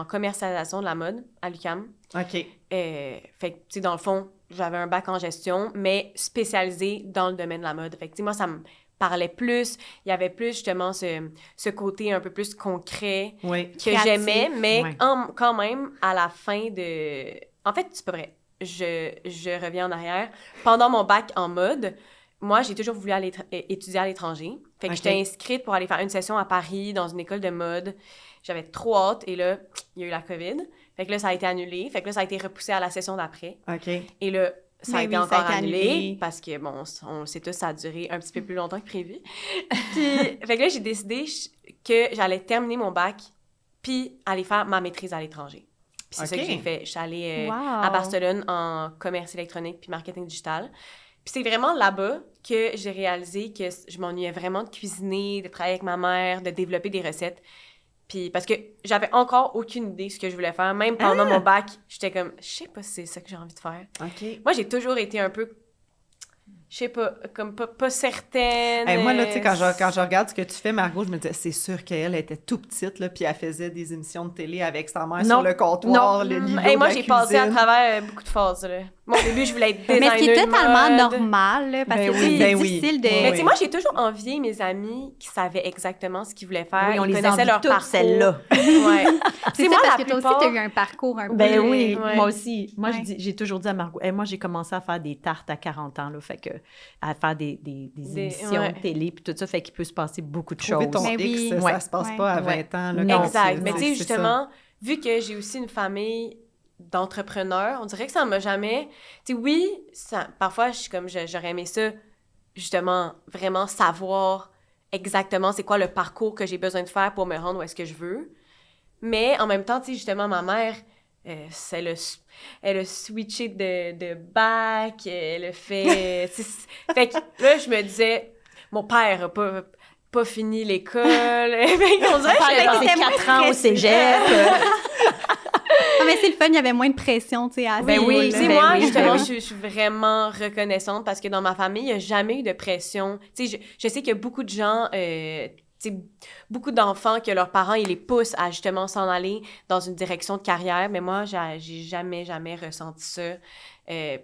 commercialisation de la mode à l'UQAM. OK. Fait que, tu sais, dans le fond, j'avais un bac en gestion, mais spécialisé dans le domaine de la mode. Fait que, tu sais, moi, ça me parlait plus. Il y avait plus, justement, ce côté un peu plus concret Oui. que Créatif. j'aimais, mais Ouais. quand même, à la fin de... En fait, c'est pas vrai. Je reviens en arrière. Pendant mon bac en mode, moi, j'ai toujours voulu aller étudier à l'étranger. Fait que Ok. j'étais inscrite pour aller faire une session à Paris, dans une école de mode. J'avais trop hâte, et là, il y a eu la COVID. Fait que là, ça a été annulé. Fait que là, ça a été repoussé à la session d'après. OK. Et là, ça a Mais été oui, ça a encore été annulé, annulé. parce que, bon, on le sait tous, ça a duré un petit peu plus longtemps que prévu. Puis, fait que là, j'ai décidé que j'allais terminer mon bac, puis aller faire ma maîtrise à l'étranger. Puis c'est ça Ok. que j'ai fait. Je suis allée Wow. à Barcelone en commerce électronique puis marketing digital. Puis c'est vraiment là-bas que j'ai réalisé que je m'ennuyais vraiment de cuisiner, de travailler avec ma mère, de développer des recettes. Puis parce que j'avais encore aucune idée de ce que je voulais faire. Même pendant mon bac, j'étais comme, je sais pas si c'est ça que j'ai envie de faire. OK. Moi, j'ai toujours été un peu, je sais pas, comme pas certaine. Hey, moi, là, tu sais, quand je regarde ce que tu fais, Margot, je me disais, c'est sûr qu'elle était tout petite, là, puis elle faisait des émissions de télé avec sa mère Non. sur le comptoir, Non. le Lilo Hey, moi, de la j'ai passé à cuisine. travers beaucoup de phases. Là. Moi, au début, je voulais être designer Mais ce qui est de totalement mode. normal, là, parce Ben que oui, c'est ben oui. difficile de... Oui, Mais tu oui. sais, moi, j'ai toujours envié mes amis qui savaient exactement ce qu'ils voulaient faire. Oui, on Ils les connaissaient envie leur toutes, parcours. celles-là. Ouais. C'est ça, parce que toi aussi, tu as eu un parcours un peu... Ben oui, Ouais. moi aussi. Moi, Ouais. j'ai toujours dit à Margot, moi, j'ai commencé à faire des tartes à 40 ans, là, fait que, à faire des émissions ouais. de télé, puis tout ça, fait qu'il peut se passer beaucoup de Trouver choses. ton Mais X, oui. ça Ouais. se passe Ouais. pas à 20 Ouais. ans. Là, Non. quand Exact. tu- Mais non, tu sais, c'est ça. justement, vu que j'ai aussi une famille d'entrepreneur. On dirait que ça m'a jamais... Tu sais, oui, parfois, j'aurais aimé ça, justement, vraiment savoir exactement c'est quoi le parcours que j'ai besoin de faire pour me rendre où est-ce que je veux. Mais en même temps, tu sais, justement, ma mère, elle a switché de bac, elle a fait... fait que là, je me disais, mon père a pas fini l'école. On dirait que J'ai passé 4 ans au cégep. Mais c'est le fun, il y avait moins de pression, tu sais, à Ben ce oui, niveau-là. tu sais, moi, justement, je suis vraiment reconnaissante parce que dans ma famille, il n'y a jamais eu de pression. Tu sais, je sais qu'il y a beaucoup de gens, tu sais, beaucoup d'enfants que leurs parents, ils les poussent à justement s'en aller dans une direction de carrière, mais moi, j'ai jamais ressenti ça.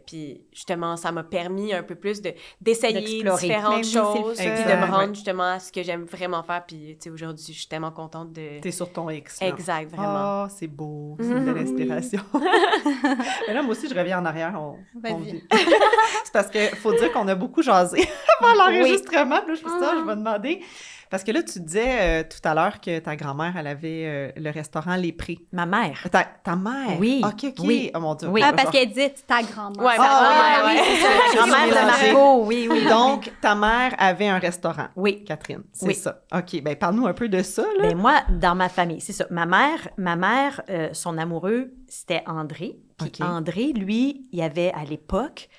Puis justement, ça m'a permis un peu plus d'essayer différentes choses, puis de me rendre justement à ce que j'aime vraiment faire. Puis, tu sais, aujourd'hui, je suis tellement contente de... T'es sur ton X. Là. Exact, vraiment. Oh, c'est beau. C'est une belle inspiration. Mais là, moi aussi, je reviens en arrière. Vas-y. C'est parce qu'il faut dire qu'on a beaucoup jasé avant l'enregistrement. Puis là, je me suis dit, je vais demander... Parce que là, tu disais tout à l'heure que ta grand-mère, elle avait le restaurant Les Prés. Ma mère. Ta mère? Oui. OK. Oui. Oh mon Dieu. Oui. Ah, parce qu'elle dit ta grand-mère. Ouais, ma grand-mère, oui, ouais. c'est ça. La grand-mère de Margot, oui. Donc, ta mère avait un restaurant. Oui. Catherine, c'est Oui. ça. OK. Bien, parle-nous un peu de ça, là. Ben moi, dans ma famille, c'est ça. Ma mère, son amoureux, c'était André. Puis OK. André, lui, il y avait, à l'époque,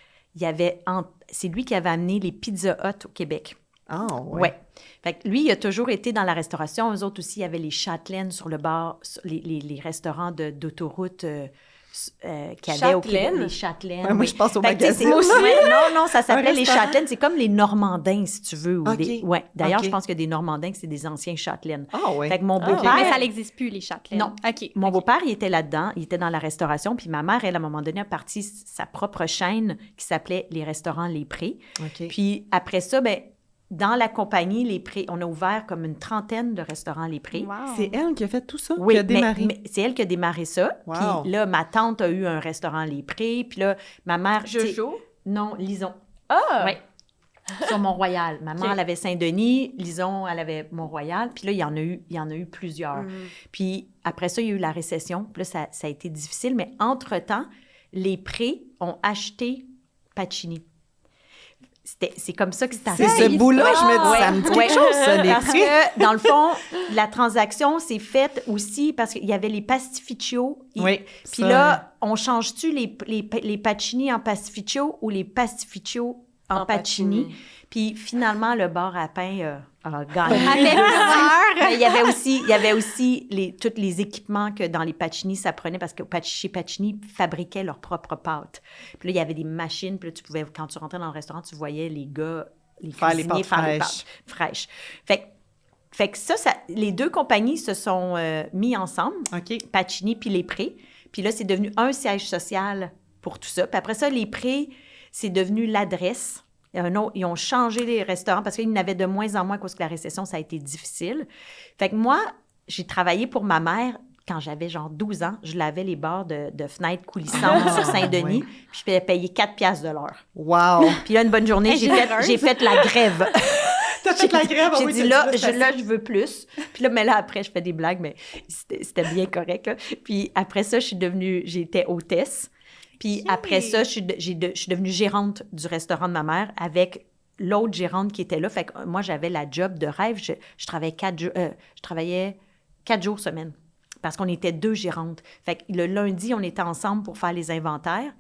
c'est lui qui avait amené les Pizza Hut au Québec. Ah, ouais. Ouais. Fait que lui, il a toujours été dans la restauration. Eux autres aussi, il y avait les châtelaines sur le bord, les restaurants d'autoroute qu'il y avait au Québec. Les châtelaines. Ouais, moi, je pense au Fait que, tu sais, magasin. non, ça s'appelait les restaurant? châtelaines. C'est comme les Normandins, si tu veux. OK. Ouais. D'ailleurs, OK. je pense que des Normandins, c'est des anciens châtelaines. Ah, ouais. Fait que mon OK. beau-père... Mais ça n'existe plus, les châtelaines. Non. OK. Mon beau-père, il était là-dedans, il était dans la restauration, puis ma mère, elle, à un moment donné, a parti sa propre chaîne qui s'appelait Les Restaurants Les Prés. OK. Puis après ça, ben dans la compagnie Les Prés, on a ouvert comme une trentaine de restaurants Les Prés. Wow. C'est elle qui a fait tout ça? Oui, Qui a démarré? mais c'est elle qui a démarré ça. Wow. Puis là, ma tante a eu un restaurant Les Prés, puis là, ma mère... tu sais- Jojo? Non, Lison. Ah! Oui. Sur Mont-Royal. Maman, OK. elle avait Saint-Denis, Lison, elle avait Mont-Royal. Puis là, il y en a eu plusieurs. Puis après ça, il y a eu la récession. Puis là, ça a été difficile. Mais entre-temps, Les Prés ont acheté Pacini. C'est comme ça que c'est arrivé. C'est ce bout-là, je me dis, ça me dit quelque chose, ça, Les Parce Prés. que, dans le fond, la transaction s'est faite aussi parce qu'il y avait les pastificios. Oui. Puis ça, là, on change-tu les Pacini en pastificio ou les pastificios en Pacini? Puis finalement, le bar à pain a gagné. Avec peur. Mais il y avait aussi tous les équipements que dans les Pacini, ça prenait parce que chez Pacini, fabriquaient leurs propres pâtes. Puis là, il y avait des machines. Puis là, tu pouvais, quand tu rentrais dans le restaurant, tu voyais les gars, les Faire les cuisiniers pâtes faire les fraîches. pâtes fraîches. Fait que ça, les deux compagnies se sont mis ensemble, OK. Pacini puis Les Prés. Puis là, c'est devenu un siège social pour tout ça. Puis après ça, Les Prés, c'est devenu l'adresse. Ils ont changé les restaurants parce qu'il y en avait de moins en moins parce que la récession, ça a été difficile. Fait que moi, j'ai travaillé pour ma mère quand j'avais genre 12 ans. Je lavais les barres de fenêtres coulissantes sur Saint-Denis. Ouais. Puis je payais 4 piastres de l'heure. Wow! Puis là, une bonne journée, j'ai fait la grève. T'as fait la grève? J'ai oui, dit, t'as là, dit, là, je veux plus. Puis là, mais là, après, je fais des blagues, mais c'était bien correct. Là. Puis après ça, j'étais hôtesse. Puis après ça, je suis devenue gérante du restaurant de ma mère avec l'autre gérante qui était là. Fait que moi, j'avais la job de rêve. Je travaillais 4 jours semaine parce qu'on était 2 gérantes. Fait que le lundi, on était ensemble pour faire les inventaires.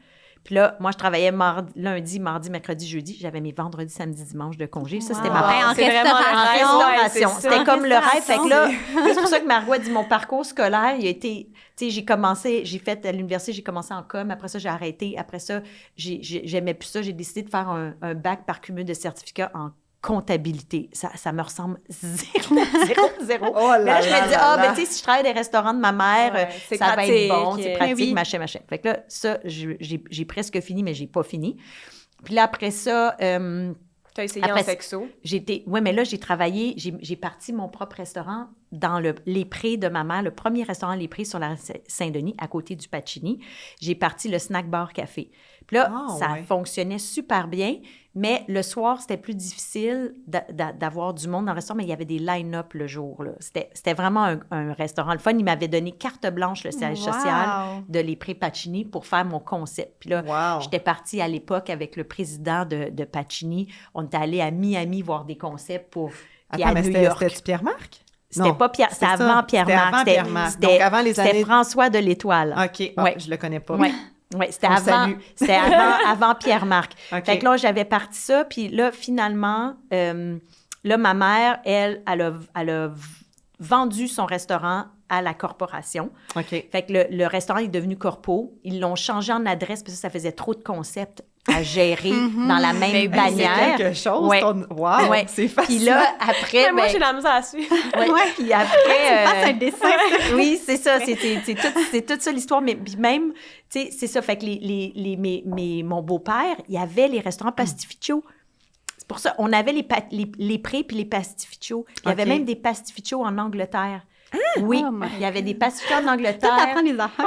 Puis là, moi, je travaillais lundi, mardi, mercredi, jeudi. J'avais mes vendredis, samedi, dimanche de congé. Ça, c'était ma En C'est vraiment restauration. ouais, c'est ça. C'était comme le rêve. Fait que là, Restauration. c'est pour ça que Margot a dit mon parcours scolaire, il a été... Tu sais, j'ai fait à l'université, j'ai commencé en com. Après ça, j'ai arrêté. Après ça, j'aimais plus ça. J'ai décidé de faire un bac par cumul de certificats en comptabilité. Ça me ressemble zéro. Oh là Mais là, je là me dis, là là. ben, tu sais, si je travaille des restaurants de ma mère, Ouais, c'est ça va être bon, pratique. c'est pratique, Oui. machin. Fait que là, ça, j'ai presque fini, mais j'ai pas fini. Puis là, après ça... T'as essayé Après, en sexo? oui, mais là, j'ai travaillé, j'ai parti mon propre restaurant dans les prés de ma mère, le premier restaurant Les Prés sur la Saint-Denis, à côté du Pacini. J'ai parti le snack bar café. Puis là, ça fonctionnait super bien, mais le soir, c'était plus difficile d'avoir du monde dans le restaurant, mais il y avait des line-up le jour. Là. C'était vraiment un restaurant. Le fun, il m'avait donné carte blanche, le siège social de Les Prés Pacini, pour faire mon concept. Puis là, j'étais partie à l'époque avec le président de Pacini. On était allé à Miami voir des concepts pour... Attends, mais c'était Pierre-Marc? C'était pas Pierre, c'était avant Pierre-Marc. Donc, avant les années... C'était François de l'Étoile. OK, je le connais pas. Oui, c'était avant Pierre-Marc. Okay. Fait que là, j'avais parti ça, puis là, finalement, là, ma mère, elle a vendu son restaurant à la corporation. OK. Fait que le restaurant est devenu corpo. Ils l'ont changé en adresse parce que ça faisait trop de concepts à gérer dans la même bannière. C'est quelque chose. Ouais. Wow, c'est facile. Puis là, après... moi, j'ai la misère à suivre. Puis après... Tu passes un dessin. Oui, c'est ça. C'est toute ça l'histoire. Mais puis même, tu sais, c'est ça. Fait que mon beau-père, il y avait les restaurants Pastificio. C'est pour ça, on avait les Prés puis les Pastificio. Il y avait même des Pastificio en Angleterre. Oui, il y avait des pastificio en Angleterre. Tu apprends les affaires.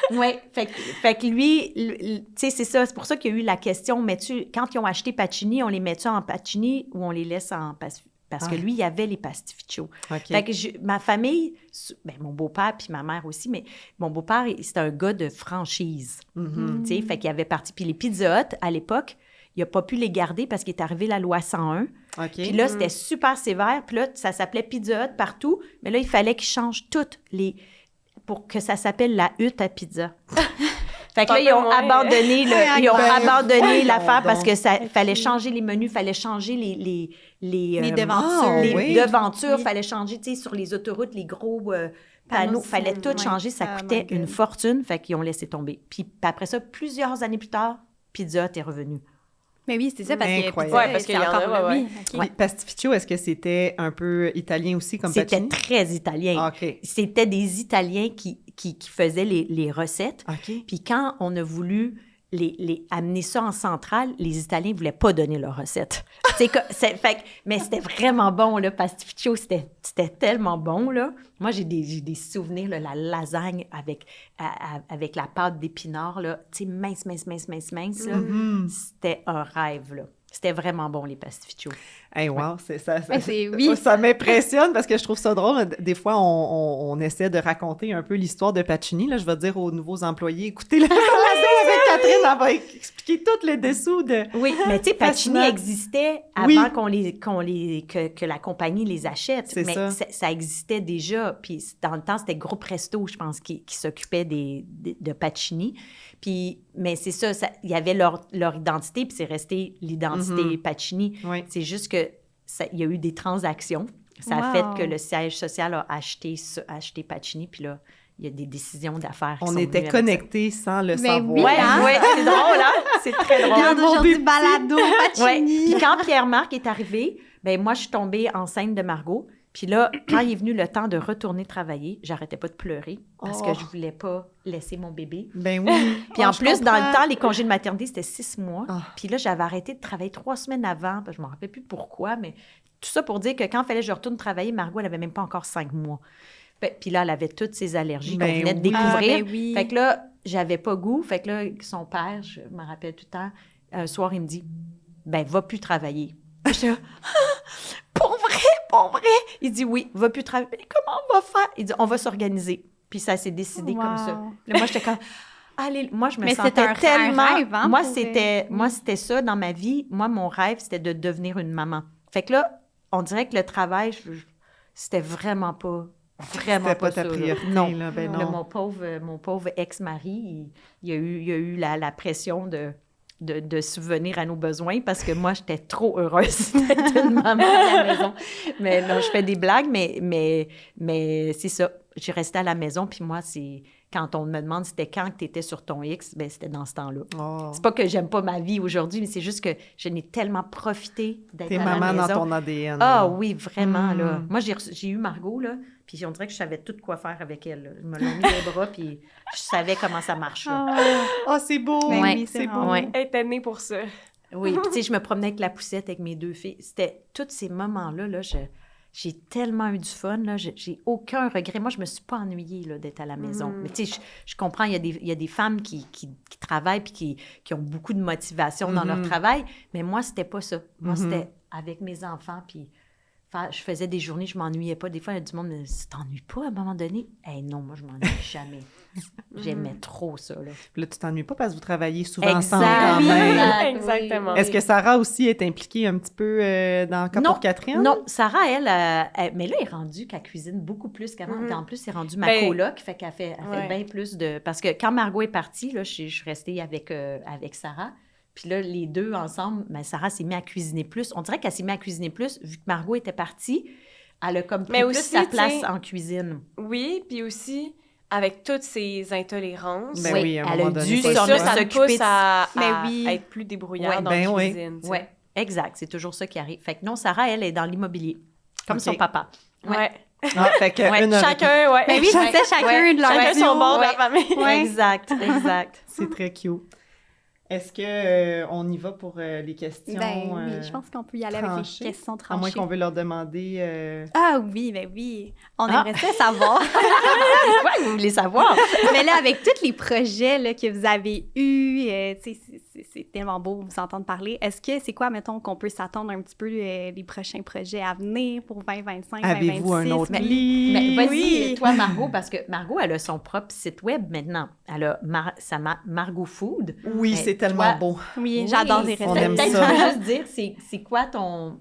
Oui, fait que lui, tu sais, c'est ça. C'est pour ça qu'il y a eu la question, quand ils ont acheté Pacini, on les met-tu en Pacini ou on les laisse en Pastificio? Parce que lui, il y avait les pastificio. Fait que ma famille, mon beau-père puis ma mère aussi, mais mon beau-père, c'était un gars de franchise. Tu sais, fait qu'il avait parti. Puis les Pizza Hut, à l'époque, il n'a pas pu les garder parce qu'il est arrivé la loi 101. Puis là, c'était super sévère. Puis là, ça s'appelait Pizza Hut partout. Mais là, il fallait qu'ils changent toutes pour que ça s'appelle la hutte à pizza. Fait que là, ils ont abandonné l'affaire parce que ça fallait changer les menus, fallait changer les devantures. Les devantures, fallait changer, tu sais, sur les autoroutes, les gros panneaux, fallait tout changer. Ça coûtait une fortune. Fait qu'ils ont laissé tomber. Puis après ça, plusieurs années plus tard, Pizza Hut est revenu. Mais oui, c'est ça, parce parce qu'il y en a, Pastificio, est-ce que c'était un peu italien aussi, comme Pacini? C'était très italien. OK. C'était des Italiens qui faisaient les recettes. OK. Puis quand on a voulu les amener ça en centrale, les Italiens ne voulaient pas donner leurs recettes. Mais c'était vraiment bon, là, Pastificio, c'était tellement bon, là. Moi, j'ai des souvenirs, là, la lasagne avec la pâte d'épinards, là, tu sais, mince, là. C'était un rêve, là. C'était vraiment bon, les Pastificio. Hey, wow, ça m'impressionne parce que je trouve ça drôle. Des fois, on essaie de raconter un peu l'histoire de Pacini. Là, je vais dire aux nouveaux employés, écoutez la avec Catherine, elle va expliquer tous les dessous de... Oui, mais tu sais, Pacini existait avant que la compagnie les achète. Ça existait déjà. Puis dans le temps, c'était Groupe Resto, je pense, qui s'occupait de Pacini. Mais c'est ça, il y avait leur identité, puis c'est resté l'identité Pacini. Oui. C'est juste que il y a eu des transactions. Ça a fait que le siège social a acheté Pacini, puis là, il y a des décisions d'affaires qui on sont était connectés sans le savoir. Oui, c'est drôle, hein? C'est très drôle. Regarde aujourd'hui, balado, Pacini. Puis quand Pierre-Marc est arrivé, moi, je suis tombée enceinte de Margot. Puis là, quand il est venu le temps de retourner travailler, j'arrêtais pas de pleurer parce que je voulais pas laisser mon bébé. Ben oui. Puis en plus, dans le temps, les congés de maternité, c'était 6 mois. Puis là, j'avais arrêté de travailler 3 semaines avant. Je me rappelle plus pourquoi, mais tout ça pour dire que quand il fallait que je retourne travailler, Margot, elle avait même pas encore 5 mois. Puis là, elle avait toutes ses allergies qu'on venait de découvrir. Fait que là, j'avais pas goût. Fait que là, son père, je me rappelle tout le temps, un soir, il me dit, va plus travailler. Je dis, pour vrai? Il dit, oui, va plus travailler. Mais comment on va faire? Il dit, on va s'organiser. Puis ça s'est décidé comme ça. Là, moi, j'étais comme, allez, moi, je me sentais tellement... un rêve, hein, moi, c'était ça dans ma vie. Moi, mon rêve, c'était de devenir une maman. Fait que là, on dirait que le travail, c'était vraiment pas... Vraiment pas ta ça, priorité. Là. Non. Là, non. Là, mon pauvre ex-mari, il y a eu la pression de subvenir à nos besoins parce que moi, j'étais trop heureuse d'être une maman à la maison. Mais non, je fais des blagues, mais c'est ça. J'ai resté à la maison, puis moi, c'est... Quand on me demande c'était quand que tu étais sur ton X, c'était dans ce temps-là. C'est pas que j'aime pas ma vie aujourd'hui, mais c'est juste que je n'ai tellement profité d'être à la maison. T'es maman dans ton ADN. Ah oui, vraiment, là. Moi, j'ai eu Margot, là, puis on dirait que je savais tout quoi faire avec elle. Là. Je me l'ai mis les bras, puis je savais comment ça marche. C'est beau! Oui, c'est beau. Elle était née pour ça. Oui, puis tu sais, je me promenais avec la poussette avec mes 2 filles. C'était tous ces moments-là, là, j'ai tellement eu du fun, là. J'ai aucun regret. Moi, je me suis pas ennuyée, là, d'être à la maison. Mais tu sais, je comprends, il y a des femmes qui travaillent puis qui ont beaucoup de motivation dans leur travail, mais moi, c'était pas ça. Moi, c'était avec mes enfants, puis je faisais des journées, je m'ennuyais pas. Des fois, il y a du monde me dit, tu t'ennuies pas à un moment donné? Non, moi, je m'ennuie jamais. J'aimais trop ça, là. Puis là, tu t'ennuies pas parce que vous travaillez souvent ensemble Exact. quand même. Exact, Exactement. Est-ce que Sarah aussi est impliquée un petit peu dans Cas pour Catherine? Non, Sarah, elle, mais là, elle est rendue qu'elle cuisine beaucoup plus qu'avant. Puis en plus, elle est rendue ma coloc, fait qu'elle fait bien plus de... Parce que quand Margot est partie, là, je suis restée avec Sarah. Puis là, les deux ensemble, Sarah s'est mise à cuisiner plus. On dirait qu'elle s'est mise à cuisiner plus, vu que Margot était partie. Elle a comme pris plus sa place en cuisine. Oui, puis aussi, avec toutes ces intolérances, Ben oui, à un elle moment a donné, dû c'est sûr, ça me s'occuper pousse de... à oui. être plus débrouillard dans ben la oui. cuisine. tu sais. Oui, exact. C'est toujours ça qui arrive. Fait que non, Sarah, elle est dans l'immobilier, comme OK. son papa. Ouais. Ah, fait que une heure et Chacun, ouais. Mais oui, c'est ça, chacun de leur Chacun son bord de la famille. Ouais. Exact, exact. C'est très cute. Est-ce que on y va pour les questions? Ben oui, je pense qu'on peut y aller avec tranchées? les questions À moins tranchées. qu'on veut leur demander... Ah oui, ben oui. On aimerait ça savoir. Ouais, vous voulez savoir. Mais là, avec tous les projets là, que vous avez eus, tu sais, c'est tellement beau de vous entendre parler. Est-ce que c'est quoi, mettons, qu'on peut s'attendre un petit peu les prochains projets à venir pour 2025, 2026? Avez-vous un autre Mais livre? vas-y, Oui. toi, Margot, parce que Margot, elle a son propre site web maintenant. Elle a Margot Food. Oui, Mais c'est tellement toi- beau. Oui, j'adore les on recettes. aime Peut-être ça. tu peux juste dire, c'est quoi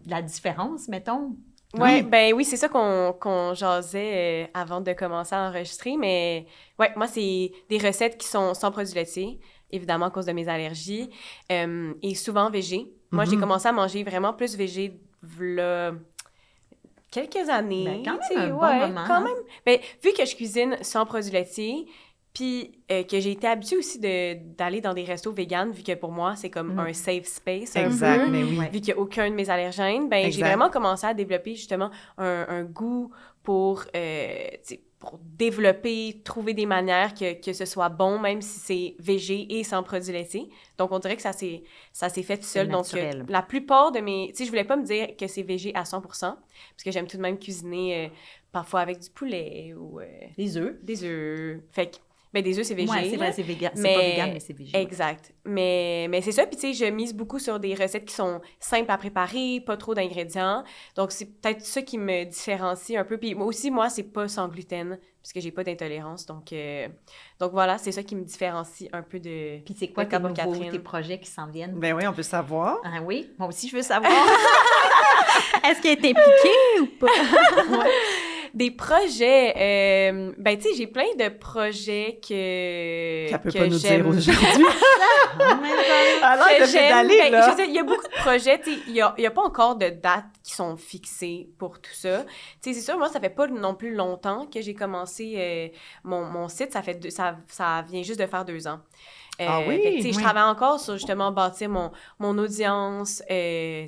la différence, mettons? Ouais, ben oui, c'est ça qu'on jasait avant de commencer à enregistrer, mais ouais, moi, c'est des recettes qui sont sans produits laitiers, évidemment à cause de mes allergies, et souvent végé. Moi, j'ai commencé à manger vraiment plus végé v'là quelques années. Ben, quand même tu sais, un bon moment, quand hein. même. Ben, vu que je cuisine sans produits laitiers, puis que j'ai été habituée aussi d'aller dans des restos véganes, vu que pour moi, c'est comme un safe space. un Exact, peu. mais oui. Vu qu'il n'y a aucun de mes allergènes, ben, j'ai Exact. vraiment commencé à développer justement un goût pour, tu sais, pour développer, trouver des manières que ce soit bon, même si c'est végé et sans produits laitiers. Donc, on dirait que ça s'est fait tout seul. Donc, naturel. la plupart de mes... Tu sais, je voulais pas me dire que c'est végé à 100%, parce que j'aime tout de même cuisiner parfois avec du poulet ou Les œufs. des œufs. Fait que, ben, des œufs, c'est végé. Ouais, c'est là. vrai, c'est vegan. C'est Mais- pas vegan, mais c'est végé. Exact. Mais c'est ça. Puis, tu sais, je mise beaucoup sur des recettes qui sont simples à préparer, pas trop d'ingrédients. Donc, c'est peut-être ça qui me différencie un peu. Puis, moi aussi, c'est pas sans gluten, puisque j'ai pas d'intolérance. Donc voilà, c'est ça qui me différencie un peu de... Puis c'est quoi de tes Cas pour nouveaux, Catherine. tes projets qui s'en viennent? Ben oui, on peut savoir. Ah oui, moi aussi, je veux savoir. Est-ce qu'elle est impliquée ou pas? Des projets, ben tu sais, j'ai plein de projets Qu'elle peut que pas nous j'aime. dire aujourd'hui. Alors, Que de j'aime. pédaler, Ben, là. je veux dire, il y a beaucoup de projets, tu sais, il y a pas encore de dates qui sont fixées pour tout ça. Tu sais, c'est sûr, moi, ça fait pas non plus longtemps que j'ai commencé mon site, ça vient juste de faire 2 ans. Ah oui? Fait que, tu sais, je Oui. travaille encore sur justement bâtir mon audience, tu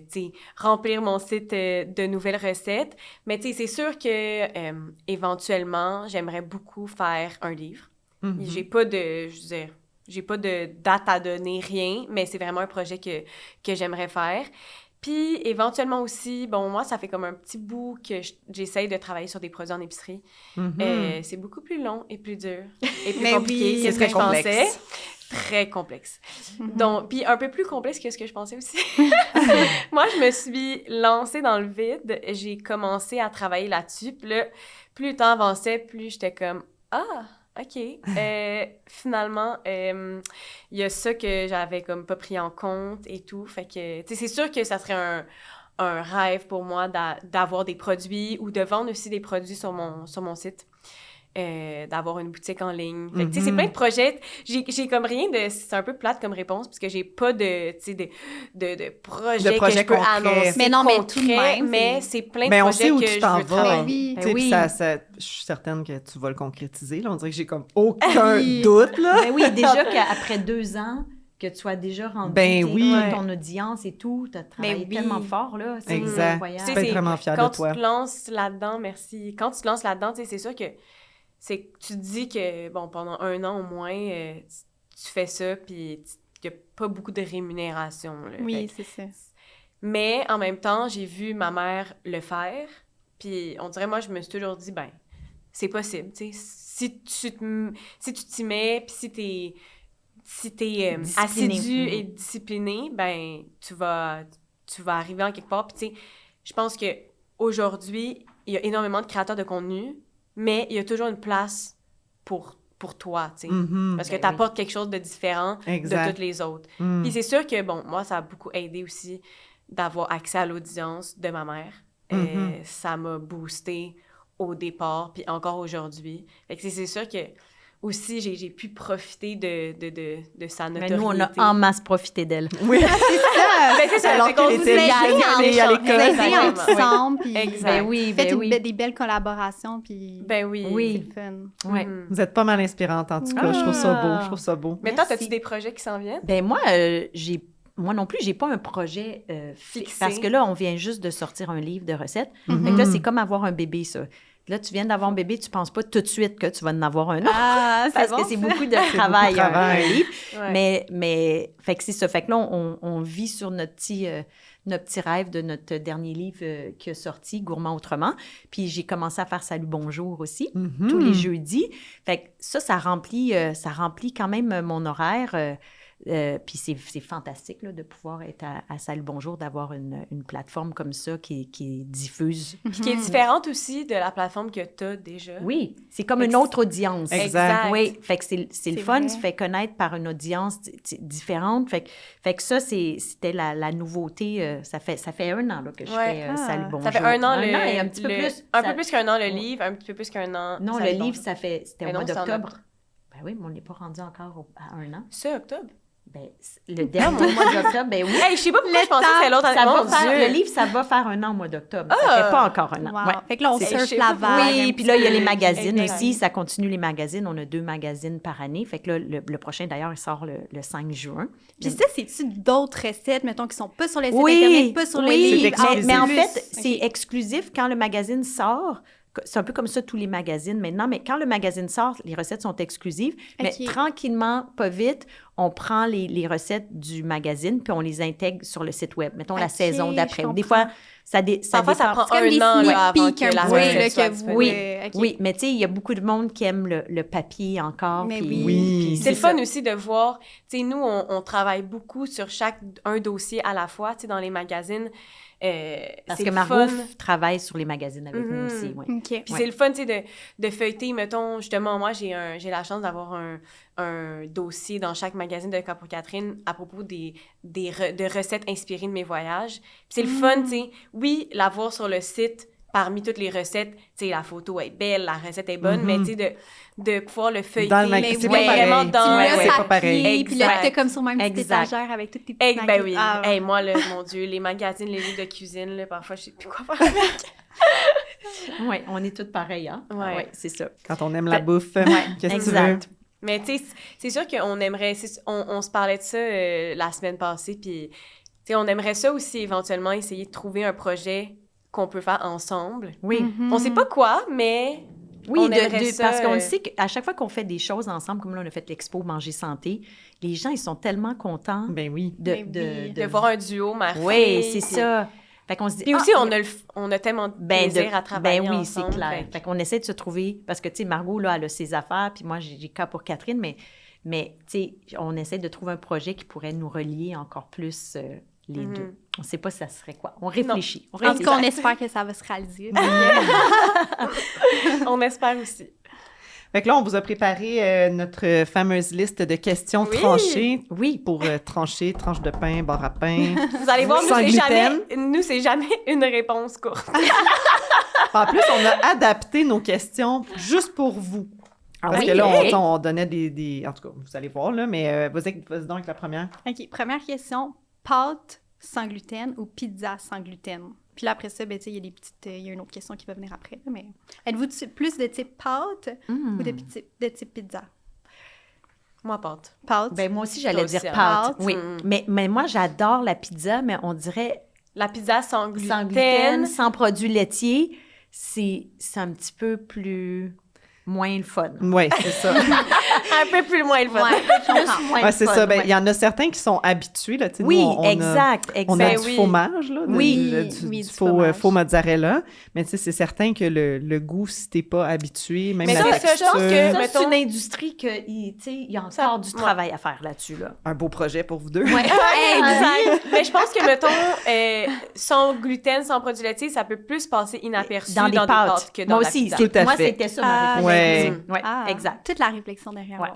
sais, remplir mon site de nouvelles recettes. Mais tu sais, c'est sûr que éventuellement, j'aimerais beaucoup faire un livre. Mhm. J'ai pas de, je veux dire, j'ai pas de date à donner, rien, mais c'est vraiment un projet que j'aimerais faire. Puis, éventuellement aussi, bon, moi, ça fait comme un petit bout que j'essaye de travailler sur des produits en épicerie. Mhm. C'est beaucoup plus long et plus dur et plus Mais compliqué oui, que c'est ce que très je pensais. complexe. Très complexe. Donc, puis un peu plus complexe que ce que je pensais aussi. Moi, je me suis lancée dans le vide. J'ai commencé à travailler là-dessus. Puis là, plus le temps avançait, plus j'étais comme « Ah, OK. Finalement, il y a ça que j'avais comme pas pris en compte et tout. » Fait que, tu sais, c'est sûr que ça serait un rêve pour moi d'avoir des produits ou de vendre aussi des produits sur mon site. D'avoir une boutique en ligne. Fait que, tu sais, c'est plein de projets. J'ai comme rien de... C'est un peu plate comme réponse, parce que j'ai pas de, tu sais, de projets De projets que je peux concrets. annoncer. Mais non, mais concrets, tout de même, mais c'est plein de Mais on projets sait où que tu je t'en veux vas. travailler. Oui. Tu sais, puis oui. je suis certaine que tu vas le concrétiser. Là. On dirait que j'ai comme aucun doute. Là. Mais oui, déjà qu'après 2 ans, que tu sois déjà rendu Ben t'sais, oui. ton audience et tout, tu as travaillé oui. tellement fort, là. C'est Exact. incroyable. Tu peux être vraiment fière Quand de toi. tu te lances là-dedans, merci. Quand tu te lances là-dedans, tu sais, c'est sûr que tu te dis que, bon, pendant 1 an au moins, tu fais ça, puis il n'y a pas beaucoup de rémunération. Là. Oui, Fait que- c'est ça. Mais en même temps, j'ai vu ma mère le faire, Puis on dirait, moi, je me suis toujours dit, ben, c'est possible, tu sais. Si tu t'y mets, puis si t'es Discipliné. assidu et discipliné, ben, tu vas arriver en quelque part. Puis tu sais, je pense qu'aujourd'hui, il y a énormément de créateurs de contenu, mais il y a toujours une place pour toi, tu sais. Parce que Ben tu apportes quelque chose de différent Exact. de toutes les autres. Puis c'est sûr que, bon, moi, ça a beaucoup aidé aussi d'avoir accès à l'audience de ma mère. Ça m'a boosté au départ, puis encore aujourd'hui. Fait que c'est sûr que aussi, j'ai pu profiter de sa Mais notoriété. nous, on a en masse profité d'elle. Oui, Ben, c'est ça, Alors fait qu'on qu'elle se était aide, jeune, à l'école. Vous aidez exactement. ensemble, puis Exact. Ben oui, faites ben oui. des belles collaborations, puis Ben oui. Oui. c'est le fun. Ouais. Mhm. Vous êtes pas mal inspirante, en tout cas. Je trouve ça beau, je trouve ça beau. Mais toi, Merci. as-tu des projets qui s'en viennent? Ben moi, moi non plus, j'ai pas un projet fixe. Fixé. Parce que là, on vient juste de sortir un livre de recettes. Fait que là, c'est comme avoir un bébé, ça. Là, tu viens d'avoir un bébé, tu penses pas tout de suite que tu vas en avoir un autre. Ah, Parce que c'est beaucoup de travail, beaucoup de travail. un livre. Ouais. Mais fait que c'est ça. Fait que là, on vit sur notre petit rêve de notre dernier livre qui est sorti, Gourmand autrement. Puis j'ai commencé à faire Salut Bonjour aussi, tous les jeudis. Fait que ça remplit quand même mon horaire. Puis c'est fantastique là, de pouvoir être à Salut Bonjour, d'avoir une plateforme comme ça qui diffuse. Puis qui est différente aussi de la plateforme que tu as déjà. Oui, c'est comme une autre audience. Exact. Oui, fait que c'est le C'est fun, vrai. tu fais connaître par une audience différente. Fait que ça, c'était la nouveauté. Ça fait 1 an là, que je Ouais. fais Salut Bonjour. Ça fait 1 an, et un petit peu plus. Un peu plus qu'un an le livre, un petit peu plus qu'un an. Non, Salut le livre, Bonjour. c'était au Mais mois non, c'est en d'octobre. octobre. Ben oui, mais on n'est pas rendu encore à 1 an. C'est octobre. Ben, le dernier mois d'octobre, ben oui. Hey, je sais pas pourquoi je pensais que c'était l'autre Ça année. va Mon faire, Dieu. le livre, ça va faire 1 an au mois d'octobre. Ça fait pas encore 1 an. Wow. Ouais. Fait que là, on C'est- surfe je sais la pas vague. pourquoi. Oui, puis là, il y a les magazines Exact. aussi. Ça continue les magazines. On a 2 magazines par année. Fait que là, le prochain, d'ailleurs, il sort le 5 juin. Puis ça, c'est-tu d'autres recettes, mettons, qui sont pas sur le site Oui, Internet, pas sur le oui. livre? C'est Mais en plus? fait, c'est Ok. exclusif quand le magazine sort. C'est un peu comme ça tous les magazines maintenant, mais quand le magazine sort, les recettes sont exclusives. Mais Ok. tranquillement, pas vite, on prend les recettes du magazine puis on les intègre sur le site web. Mettons la Ok, saison d'après. je Ou des comprends. fois, ça Parfois, ça dépend. prend C'est comme des un an sneak là, avant peeks que un la peu, recette là, soit que vous... disponible. Oui, ok. oui, mais tu sais, il y a beaucoup de monde qui aime le papier encore. Mais puis- oui. Oui. puis C'est le ça. fun aussi de voir, tu sais, nous, on travaille beaucoup sur un dossier à la fois, tu sais, dans les magazines. Parce c'est que le Margot fun. travaille sur les magazines avec nous Mhm. aussi. Ouais. OK. Puis c'est le fun, tu sais, de feuilleter, mettons, justement, moi, j'ai la chance d'avoir un dossier dans chaque magazine de Cap pour Catherine à propos de recettes inspirées de mes voyages. Puis c'est le fun, tu sais, oui, la voir sur le site, parmi toutes les recettes, tu sais, la photo est belle, la recette est bonne, mais tu sais, de pouvoir le feuilleter. Dans le Mais magasin, c'est ouais, pas pareil. vraiment dans... Puis là, Ouais, ça pas pareil. plie, puis là, Exact. t'es comme sur même petite Exact. étagère avec toutes tes petites Ben oui. Ah, Hey, moi, là, mon Dieu, les magazines, les livres de cuisine, là, parfois, je sais plus quoi faire avec. Oui, on est toutes pareilles, hein? Ouais. Ah ouais, c'est ça. Quand on aime la bouffe, qu'est-ce que tu veux? Exact. Mais tu sais, c'est sûr qu'on aimerait... On se parlait de ça la semaine passée, puis tu sais, on aimerait ça aussi, éventuellement, essayer de trouver un projet qu'on peut faire ensemble. Oui. On sait pas quoi, mais... Oui, on aimerait ça, parce qu'on sait qu'à chaque fois qu'on fait des choses ensemble, comme là, on a fait l'expo Manger Santé, les gens, ils sont tellement contents Ben oui. De voir un duo marqué. Oui, c'est puis- ça. Fait qu'on se dit... Puis aussi, ah, on a tellement de ben, plaisir à travailler ben oui, ensemble. c'est clair. Fait qu'on essaie de se trouver... Parce que, tu sais, Margot, là, elle a ses affaires, puis moi, j'ai cas pour Catherine, mais tu sais, on essaie de trouver un projet qui pourrait nous relier encore plus les deux. On ne sait pas ça serait quoi. On réfléchit. On En tout réfléchit. cas, on espère que ça va se réaliser. On espère aussi. Fait que là, on vous a préparé notre fameuse liste de questions Oui. tranchées. Oui. Pour trancher, tranche de pain, bar à pain. Vous allez voir, Sans gluten. nous, c'est jamais une réponse courte. En plus, on a adapté nos questions juste pour vous. Parce oui, que là, ok. on donnait des... En tout cas, vous allez voir, là, mais vas-y donc avec la première. OK, première question. Pâte sans gluten ou pizza sans gluten? Puis là, après ça, ben, tu sais, il y a des petites... Il y a une autre question qui va venir après, là, mais... Êtes-vous plus de type pâte ou de type pizza? Moi, pâte. Pâte? Ben, moi aussi, j'allais Toi dire aussi, hein. pâte. Pâte. Oui. Mais moi, j'adore la pizza, mais on dirait La pizza sans gluten. sans gluten, sans produits laitiers, c'est un petit peu plus... moins le fun. Oui, c'est ça. Un peu plus loin le fun. Ouais, je comprends. Moins Ouais, le c'est fun, ça. Ben, ouais. il y en a certains qui sont habitués. Là, tu sais, Oui, nous, on exact. On a Ben du oui. fromage, là, Oui, oui, du du faux, fromage. faux mozzarella. Mais tu sais, c'est certain que le goût, si t'es pas habitué, même Mais la ça, texture, je pense que- Ça, mettons- c'est une industrie il y a encore du travail à faire là-dessus. Là. un beau projet pour vous deux. Ouais. Exact. Mais je pense que, mettons, sans gluten, sans produits laitiers, ça peut plus passer inaperçu Dans les pâtes. que dans Moi la aussi. pizza. Tout à Moi, fait. c'était ça ma Ah, réflexion. ouais. Ouais, Ah, exact. Toute la réflexion derrière. Ouais.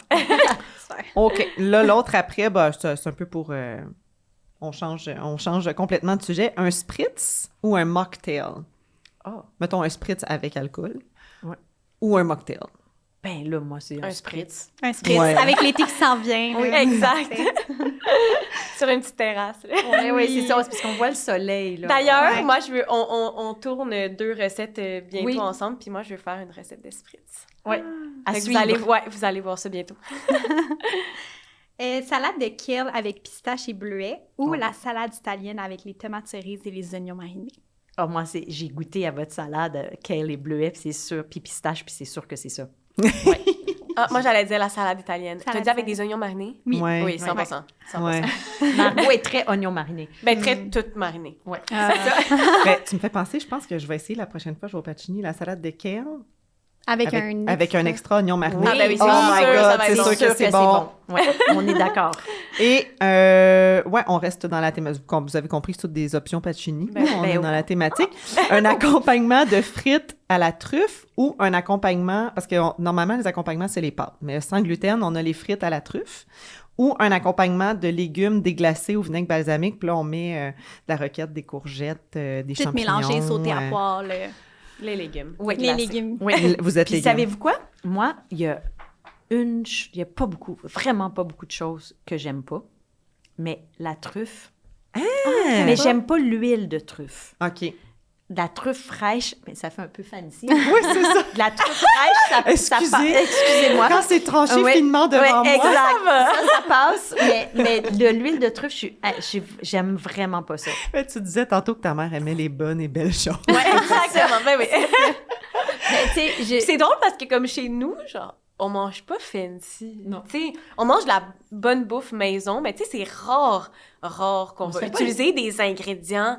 Super. OK. Là, l'autre après, bah, c'est un peu pour... on change complètement de sujet. Un spritz ou un mocktail? Oh. Mettons un spritz avec alcool. Ouais. Ou un mocktail. Ben là, moi, c'est Un spritz. Un spritz Ouais. avec l'été qui s'en vient. Oui, là. exact. Sur une petite terrasse. là. Oui, c'est ça. C'est parce qu'on voit le soleil. Là. D'ailleurs, Ouais. moi, on tourne 2 recettes bientôt Oui. ensemble, puis moi, je vais faire une recette de spritz. Ouais. À Fait que suivre. vous allez voir ça bientôt. Salade de kale avec pistache et bleuet ou Ouais. la salade italienne avec les tomates cerises et les oignons marinés? Ah, moi, j'ai goûté à votre salade kale et bleuet, puis c'est sûr, puis pistache, puis c'est sûr que c'est ça. Ah, moi, j'allais dire la salade italienne. Salade T'as dit avec italienne. des oignons marinés? Oui. Ouais. Oui, 100%. 100%. Ouais. Margot est très oignon mariné. Ben, très toute marinée. Ouais. Ben, tu me fais penser, je pense que je vais essayer la prochaine fois, je vais au Pacini, la salade de kale Avec un extra oignon mariné. Ah, ben oui, c'est oh sûr, my ça God, va c'est être sûr que c'est bon. Ouais, on est d'accord. Et, ouais, on reste dans la thématique. Comme vous avez compris, c'est toutes des options Pacini. Ben, on ben est oui. dans la thématique. Un accompagnement de frites à la truffe ou un accompagnement, parce que normalement, les accompagnements, c'est les pâtes. Mais sans gluten, on a les frites à la truffe. Ou un accompagnement de légumes déglacés au vinaigre balsamique. Puis là, on met de la roquette, des courgettes, des Tout champignons. mélangé, sauté à poêle. Les légumes. Oui, Les classique. légumes. Oui. Vous êtes Puis légumes. savez-vous quoi? Moi, il y a pas beaucoup, vraiment pas beaucoup de choses que j'aime pas. Mais la truffe. Mais j'aime pas l'huile de truffe. OK. De la truffe fraîche, mais ça fait un peu fancy. Oui, c'est ça. De la truffe fraîche, excusez-moi. Quand c'est tranché Ouais, finement devant ouais, moi. exact. Ça passe. Mais de l'huile de truffe, j'aime vraiment pas ça. Mais tu disais tantôt que ta mère aimait les bonnes et belles choses. Ouais, exactement. Ben oui. Mais, tu sais, Puis c'est drôle parce que comme chez nous, genre, on mange pas fancy. Non. Tu sais, on mange de la bonne bouffe maison, mais tu sais, c'est rare qu'on va se fait pas utiliser des ingrédients.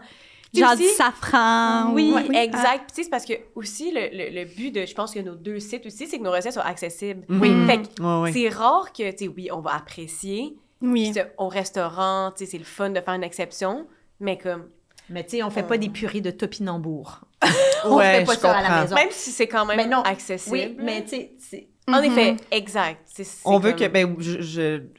Tu sais, Genre aussi- du safran. Oui, ou- exact. Puis tu sais, c'est parce que aussi, le but de, je pense que nos 2 sites aussi, c'est que nos recettes soient accessibles. Oui. Fait que Ouais, ouais. c'est rare que, tu sais, oui, on va apprécier. Oui. Puis au restaurant, tu sais, c'est le fun de faire une exception, mais comme, mais tu sais, on fait pas des purées de topinambour. On Ouais, fait pas je ça à la comprends. maison. même si c'est quand même Mais non. accessible. Oui, mais tu sais, c'est... En effet, exact. On veut comme- que, ben,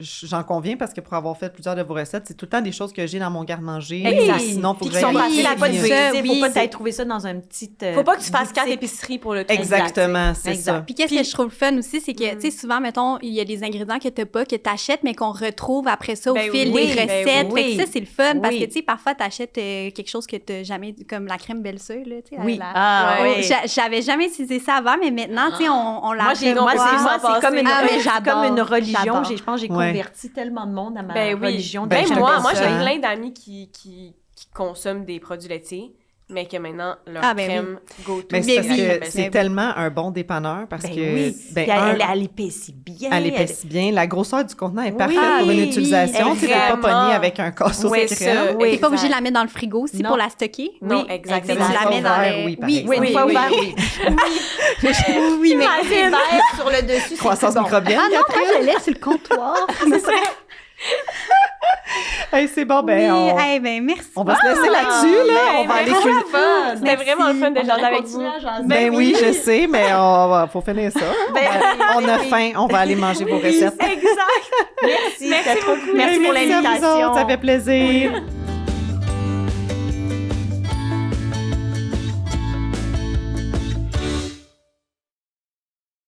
j'en conviens parce que pour avoir fait plusieurs de vos recettes, c'est tout le temps des choses que j'ai dans mon garde-manger. Exact. Sinon, faut Puis que qui sont j'aille faciles à ici. pas oui, utiliser. Faut oui, pas c'est- t'aller trouver ça dans un petit... Faut pas que tu fasses 4 boutique. épiceries pour le trouver. Exactement, c'est Exact. ça. Puis qu'est-ce que je trouve fun aussi, c'est que, tu sais, souvent, mettons, il y a des ingrédients que t'as pas, que t'achètes, mais qu'on retrouve après ça au Ben fil oui, des ben recettes. oui. Fait que ça, c'est le fun, parce Oui. que, tu sais, parfois, t'achètes quelque chose que t'as jamais, comme la crème belle-sœur, là, tu sais. Oui. la- Ah, Ouais. oui. J'avais jamais utilisé ça avant, mais maintenant, tu sais, on la Moi, c'est revoit. comme une, Ah, mais c'est j'adore, comme une religion. j'adore. Je pense que j'ai Ouais. converti tellement de monde à ma Ben oui. religion. Ben, Même je moi, te j'ai comprends. plein d'amis qui consomment des produits laitiers, mais que maintenant, leur Ah, ben crème go-to, Mais c'est c'est parce la crème que belle. c'est tellement un bon dépanneur parce Ben que, oui. ben, Puis un, elle épaissit bien. elle épaissit bien. La grosseur du contenant est Oui. parfaite pour une Oui, utilisation. Tu sais, t'es pas vraiment. pogné avec un casseau Ouais, de crème. ça. T'es Oui, pas obligé de exact. la mettre dans le frigo aussi Non. pour la stocker. Non, Oui, exactement. Tu la mets dans Ouvert, le... oui, par oui, exemple. Une fois oui, ouvert, oui. oui, mais... C'est vert sur le dessus, c'est Croissance plus bon. microbienne. Ah non, moi, je le laisse sur le comptoir. Hey, c'est bon, ben, Oui, on, eh ben, merci. on va se laisser là-dessus, là. Ben, On va aller merci. cuisiner. C'était Merci. vraiment le fun de On jaser va avec continuer vous. à jaser. Ben oui, je sais, mais faut finir ça. On a faim, on va aller manger vos recettes. Exact. Merci. Merci beaucoup. Merci pour Merci à vous l'invitation. autres, ça fait plaisir.